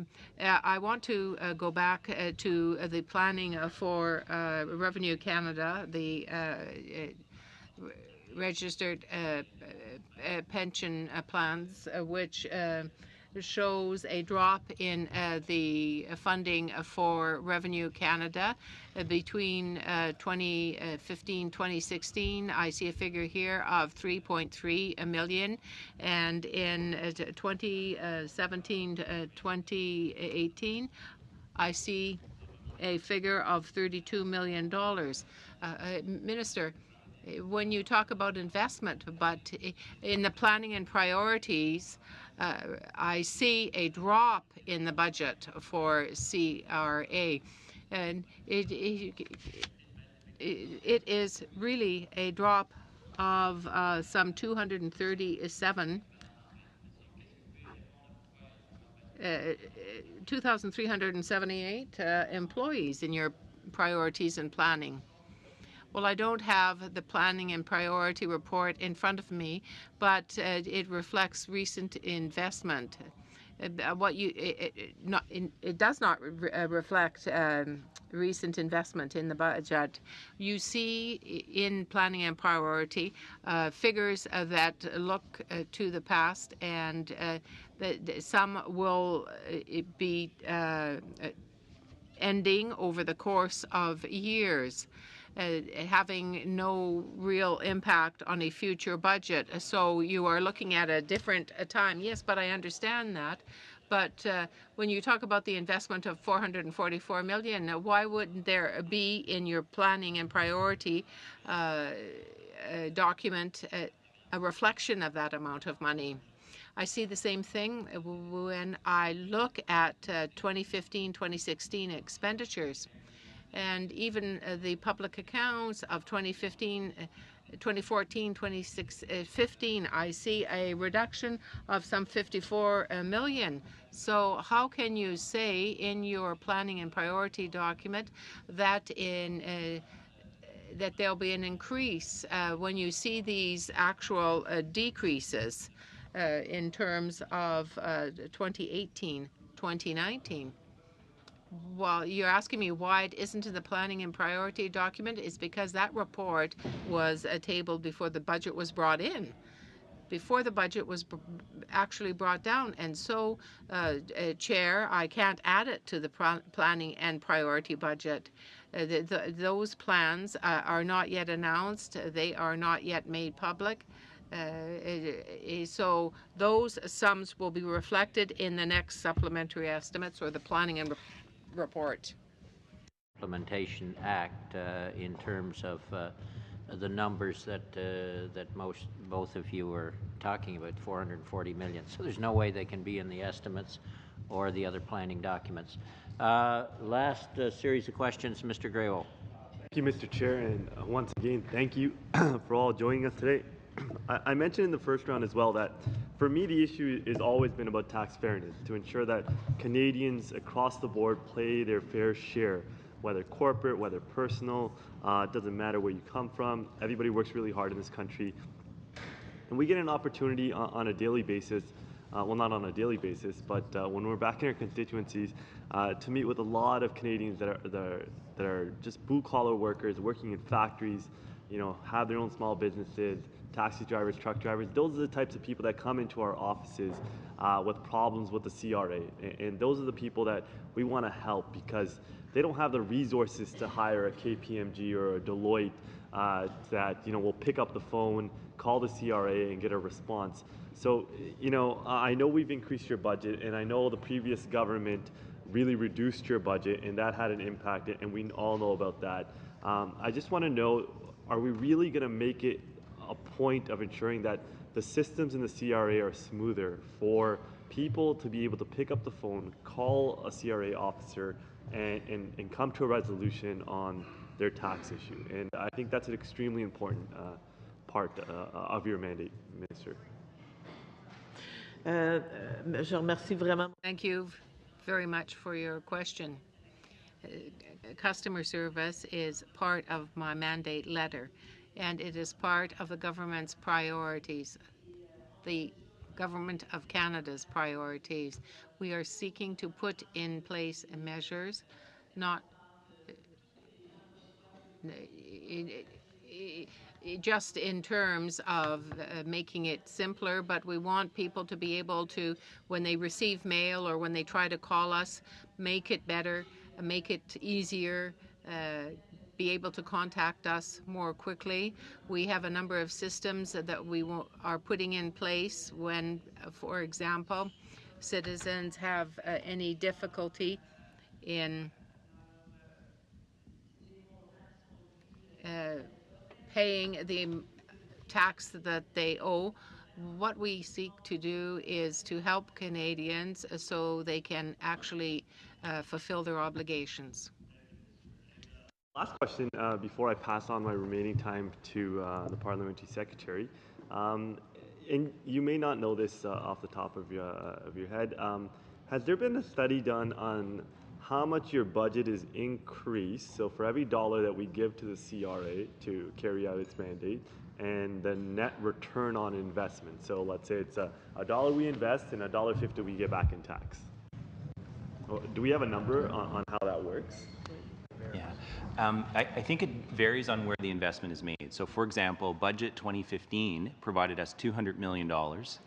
want to go back to the planning for Revenue Canada, the registered pension plans, which shows a drop in the funding for Revenue Canada between 2015-2016. I see a figure here of 3.3 million, and in 2017-2018, I see a figure of $32 million. Minister, when you talk about investment, but in the planning and priorities, I see a drop in the budget for CRA, and it is really a drop of some 2,378 employees in your priorities and planning. Well, I don't have the planning and priority report in front of me, but it reflects recent investment. It does not reflect recent investment in the budget. You see in planning and priority figures that look to the past, and some will be ending over the course of years, having no real impact on a future budget. So you are looking at a different time. Yes, but I understand that. But when you talk about the investment of 444 million, why wouldn't there be in your planning and priority document a reflection of that amount of money? I see the same thing when I look at 2015-2016 expenditures. And even the public accounts of 2014-2015, I see a reduction of some 54 million. So how can you say in your planning and priority document that that there'll be an increase when you see these actual decreases in terms of 2018-2019? Well, you're asking me why it isn't in the planning and priority document. It's because that report was tabled before the budget was brought in, before the budget was actually brought down. And so, Chair, I can't add it to the planning and priority budget. Those plans are not yet announced. They are not yet made public. So those sums will be reflected in the next supplementary estimates or the planning and report. Implementation Act in terms of the numbers that both of you were talking about, 440 million. So there's no way they can be in the estimates or the other planning documents. Last series of questions, Mr. Graywell. Thank you, Mr. Chair, and once again, thank you for all joining us today. I mentioned in the first round as well that for me the issue has always been about tax fairness, to ensure that Canadians across the board pay their fair share, whether corporate, whether personal, it doesn't matter where you come from. Everybody works really hard in this country. And we get an opportunity on a daily basis, well, not on a daily basis, but when we're back in our constituencies, to meet with a lot of Canadians that are that are just blue-collar workers working in factories, have their own small businesses, taxi drivers, truck drivers. Those are the types of people that come into our offices with problems with the CRA. And those are the people that we want to help because they don't have the resources to hire a KPMG or a Deloitte that will pick up the phone, call the CRA, and get a response. So, I know we've increased your budget, and I know the previous government really reduced your budget, and that had an impact, and we all know about that. I just want to know, are we really going to make it a point of ensuring that the systems in the CRA are smoother for people to be able to pick up the phone, call a CRA officer, and come to a resolution on their tax issue? And I think that's an extremely important part of your mandate, Minister. Thank you very much for your question. Customer service is part of my mandate letter, and it is part of the government's priorities, the Government of Canada's priorities. We are seeking to put in place measures, not just in terms of making it simpler, but we want people to be able to, when they receive mail or when they try to call us, make it better, make it easier, be able to contact us more quickly. We have a number of systems that we are putting in place when, for example, citizens have any difficulty in paying the tax that they owe. What we seek to do is to help Canadians so they can actually fulfill their obligations. Last question before I pass on my remaining time to the Parliamentary Secretary. And you may not know this off the top of your head. Has there been a study done on how much your budget is increased, so for every dollar that we give to the CRA to carry out its mandate, and the net return on investment? So let's say it's a dollar we invest and $1.50 we get back in tax. Do we have a number on how that works? Yeah. I think it varies on where the investment is made. So, for example, budget 2015 provided us $200 million,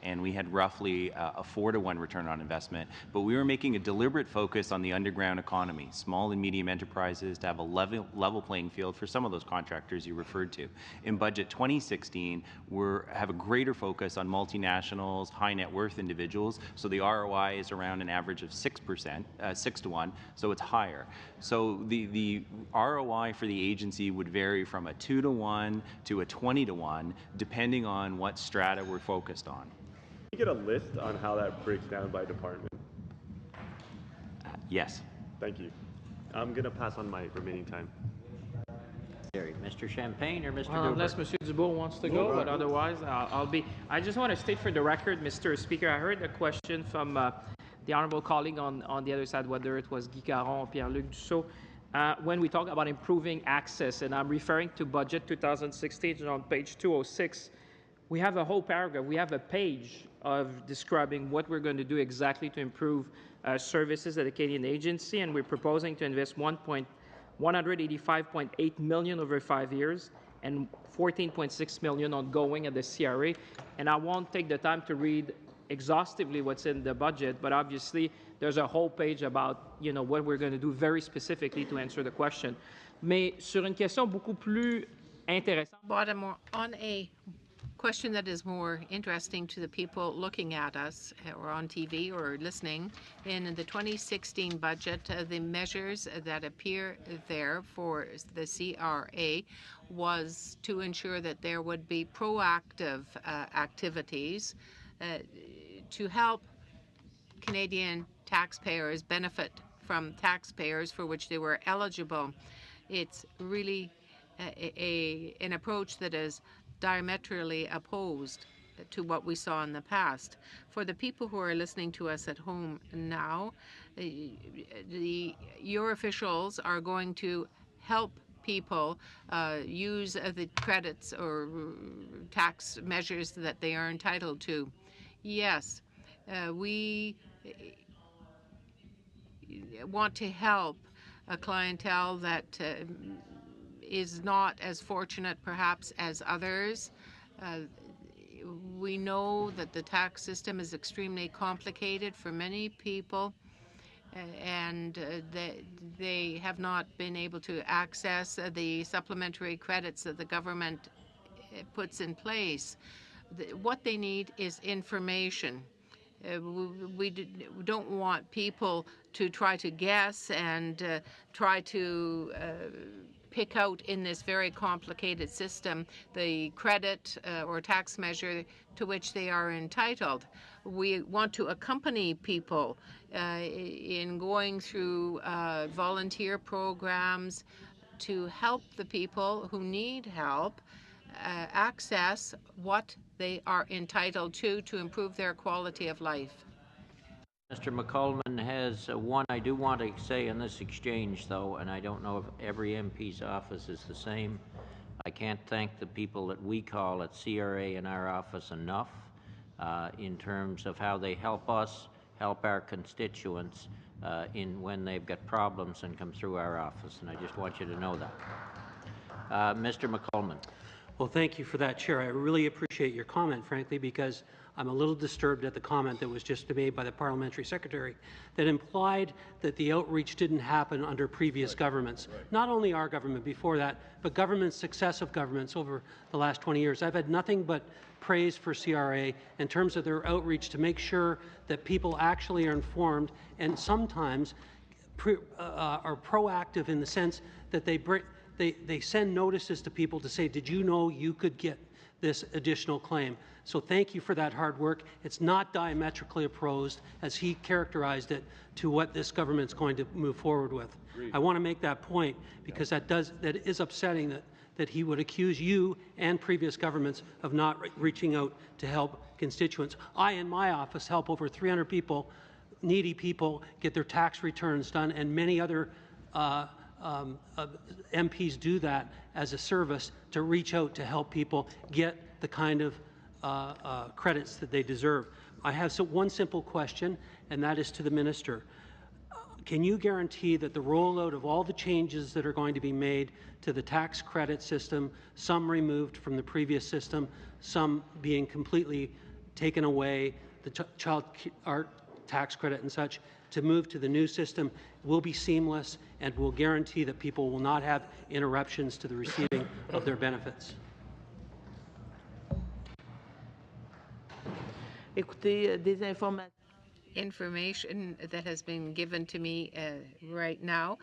and we had roughly a 4-to-1 return on investment. But we were making a deliberate focus on the underground economy, small and medium enterprises, to have a level playing field for some of those contractors you referred to. In budget 2016, we have a greater focus on multinationals, high net worth individuals. So the ROI is around an average of 6%, 6-to-1, so it's higher. So the ROI for the agency would vary from a 2-to-1 to a 20-to-1, depending on what strata we're focused on. Can you get a list on how that breaks down by department? Yes. Thank you. I'm going to pass on my remaining time. Mr. Champagne or Mr. Well, unless Mr. Dubois wants to go, but otherwise, I'll be. I just want to state for the record, Mr. Speaker, I heard a question from the honourable colleague on the other side, whether it was Guy Caron or Pierre-Luc Dussault, when we talk about improving access, and I'm referring to budget 2016 on page 206, we have a whole paragraph, we have a page of describing what we're going to do exactly to improve services at the Canadian agency, and we're proposing to invest $185.8 million over 5 years and $14.6 million ongoing at the CRA. And I won't take the time to read exhaustively what's in the budget, but obviously there's a whole page about what we're going to do very specifically to answer the question. Mais sur une question beaucoup plus intéressante. On a question that is more interesting to the people looking at us or on TV or listening, in the 2016 budget, the measures that appear there for the CRA was to ensure that there would be proactive activities to help Canadian taxpayers benefit from taxpayers for which they were eligible. It's really an approach that is diametrically opposed to what we saw in the past. For the people who are listening to us at home now, your officials are going to help people use the credits or tax measures that they are entitled to. Yes, we want to help a clientele that is not as fortunate perhaps as others. We know that the tax system is extremely complicated for many people, and they have not been able to access the supplementary credits that the government puts in place. What they need is information. We don't want people to try to guess and try to pick out in this very complicated system the credit or tax measure to which they are entitled. We want to accompany people in going through volunteer programs to help the people who need help access what they are entitled to improve their quality of life. Mr. McColman has one I do want to say in this exchange, though, and I don't know if every MP's office is the same. I can't thank the people that we call at CRA in our office enough in terms of how they help us, help our constituents in when they've got problems and come through our office, and I just want you to know that. Mr. McColman. Well, thank you for that, Chair. I really appreciate your comment, frankly, because I'm a little disturbed at the comment that was just made by the parliamentary secretary that implied that the outreach didn't happen under previous governments. Not only our government before that, but governments, successive governments over the last 20 years. I've had nothing but praise for CRA in terms of their outreach to make sure that people actually are informed and sometimes are proactive in the sense that they send notices to people to say, did you know you could get this additional claim? So thank you for that hard work. It's not diametrically opposed, as he characterized it, to what this government's going to move forward with. I want to make that point because that is upsetting that he would accuse you and previous governments of not reaching out to help constituents. I, in my office, help over 300 people, needy people, get their tax returns done, and many other MPs do that as a service to reach out to help people get the kind of credits that they deserve. I have one simple question, and that is to the Minister. Can you guarantee that the rollout of all the changes that are going to be made to the tax credit system, some removed from the previous system, some being completely taken away, the child art tax credit and such, to move to the new system will be seamless and will guarantee that people will not have interruptions to the receiving of their benefits? Information that has been given to me right now,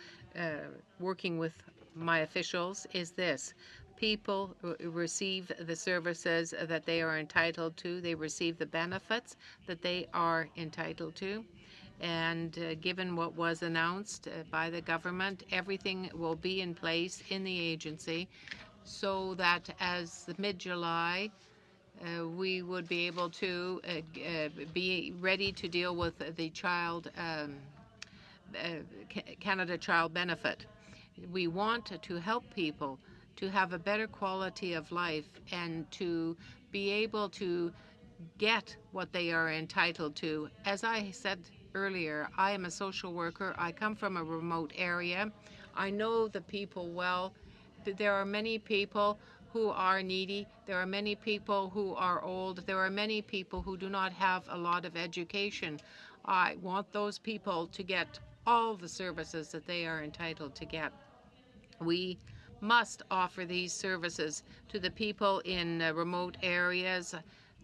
working with my officials, is this. People receive the services that they are entitled to. They receive the benefits that they are entitled to. And given what was announced by the government, everything will be in place in the agency so that as mid-July, we would be able to be ready to deal with the Canada Child Benefit. We want to help people to have a better quality of life and to be able to get what they are entitled to. As I said earlier, I am a social worker. I come from a remote area. I know the people well. There are many people who are needy. There are many people who are old. There are many people who do not have a lot of education. I want those people to get all the services that they are entitled to get. We must offer these services to the people in remote areas.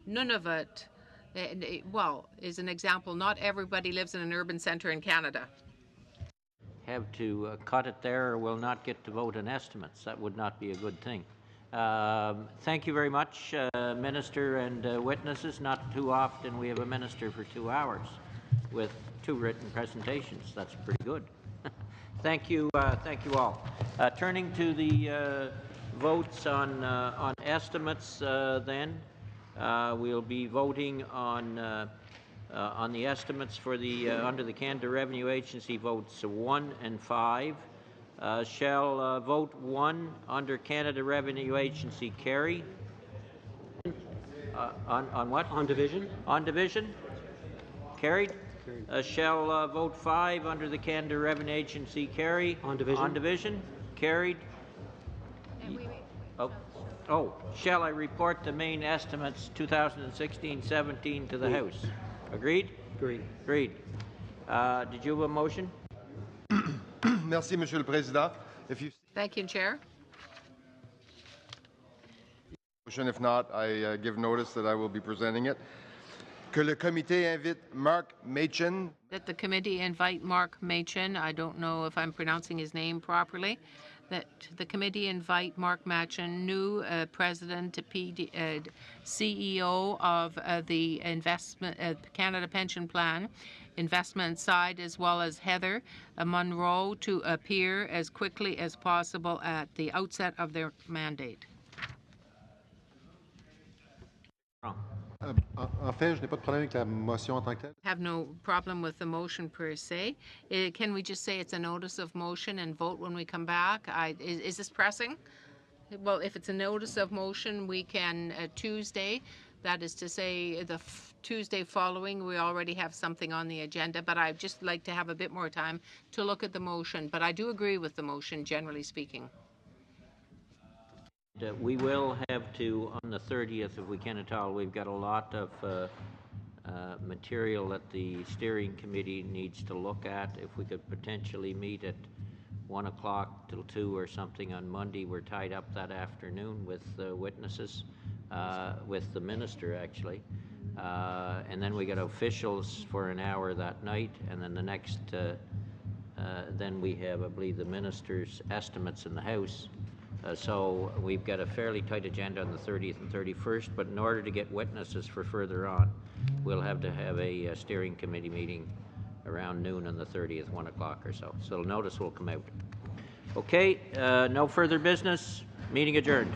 None of it, well, is an example. Not everybody lives in an urban centre in Canada. Have to cut it there or we'll not get to vote on estimates. That would not be a good thing. Thank you very much, Minister and witnesses. Not too often we have a minister for 2 hours with 2 written presentations. That's pretty good. Thank you all. Turning to the votes on estimates, then we'll be voting on the estimates for the under the Canada Revenue Agency votes 1 and 5. Shall vote 1 under Canada Revenue Agency carry? On what? On division. On division? Carried. Shall vote 5 under the Canada Revenue Agency carry? On division. On division? Carried. Oh, shall I report the main estimates 2016-17 to the House? Agreed? Agreed. Agreed. Did you have a motion? Merci, Monsieur le Président. Thank you, Chair. If not, I give notice that I will be presenting it. Que le comité invite Mark Machin. That the committee invite Mark Machin, I don't know if I'm pronouncing his name properly, that the committee invite Mark Machin, new president, CEO of the investment Canada Pension Plan investment side, as well as Heather Monroe, to appear as quickly as possible at the outset of their mandate. En fait, je n'ai pas de problème avec la motion en tant que telle. Have no problem with the motion per se. Can we just say it's a notice of motion and vote when we come back? Is this pressing? Well, if it's a notice of motion, we can Tuesday. That is to say, the Tuesday following, we already have something on the agenda, but I'd just like to have a bit more time to look at the motion. But I do agree with the motion, generally speaking. We will have to, on the 30th, if we can at all, we've got a lot of material that the steering committee needs to look at. If we could potentially meet at 1 o'clock till 2 or something on Monday. We're tied up that afternoon with witnesses, with the minister actually. And then we got officials for an hour that night, and then the next, then we have, I believe, the minister's estimates in the House. So we've got a fairly tight agenda on the 30th and 31st, but in order to get witnesses for further on, we'll have to have a steering committee meeting around noon on the 30th, 1 o'clock or so. So the notice will come out. Okay, no further business. Meeting adjourned.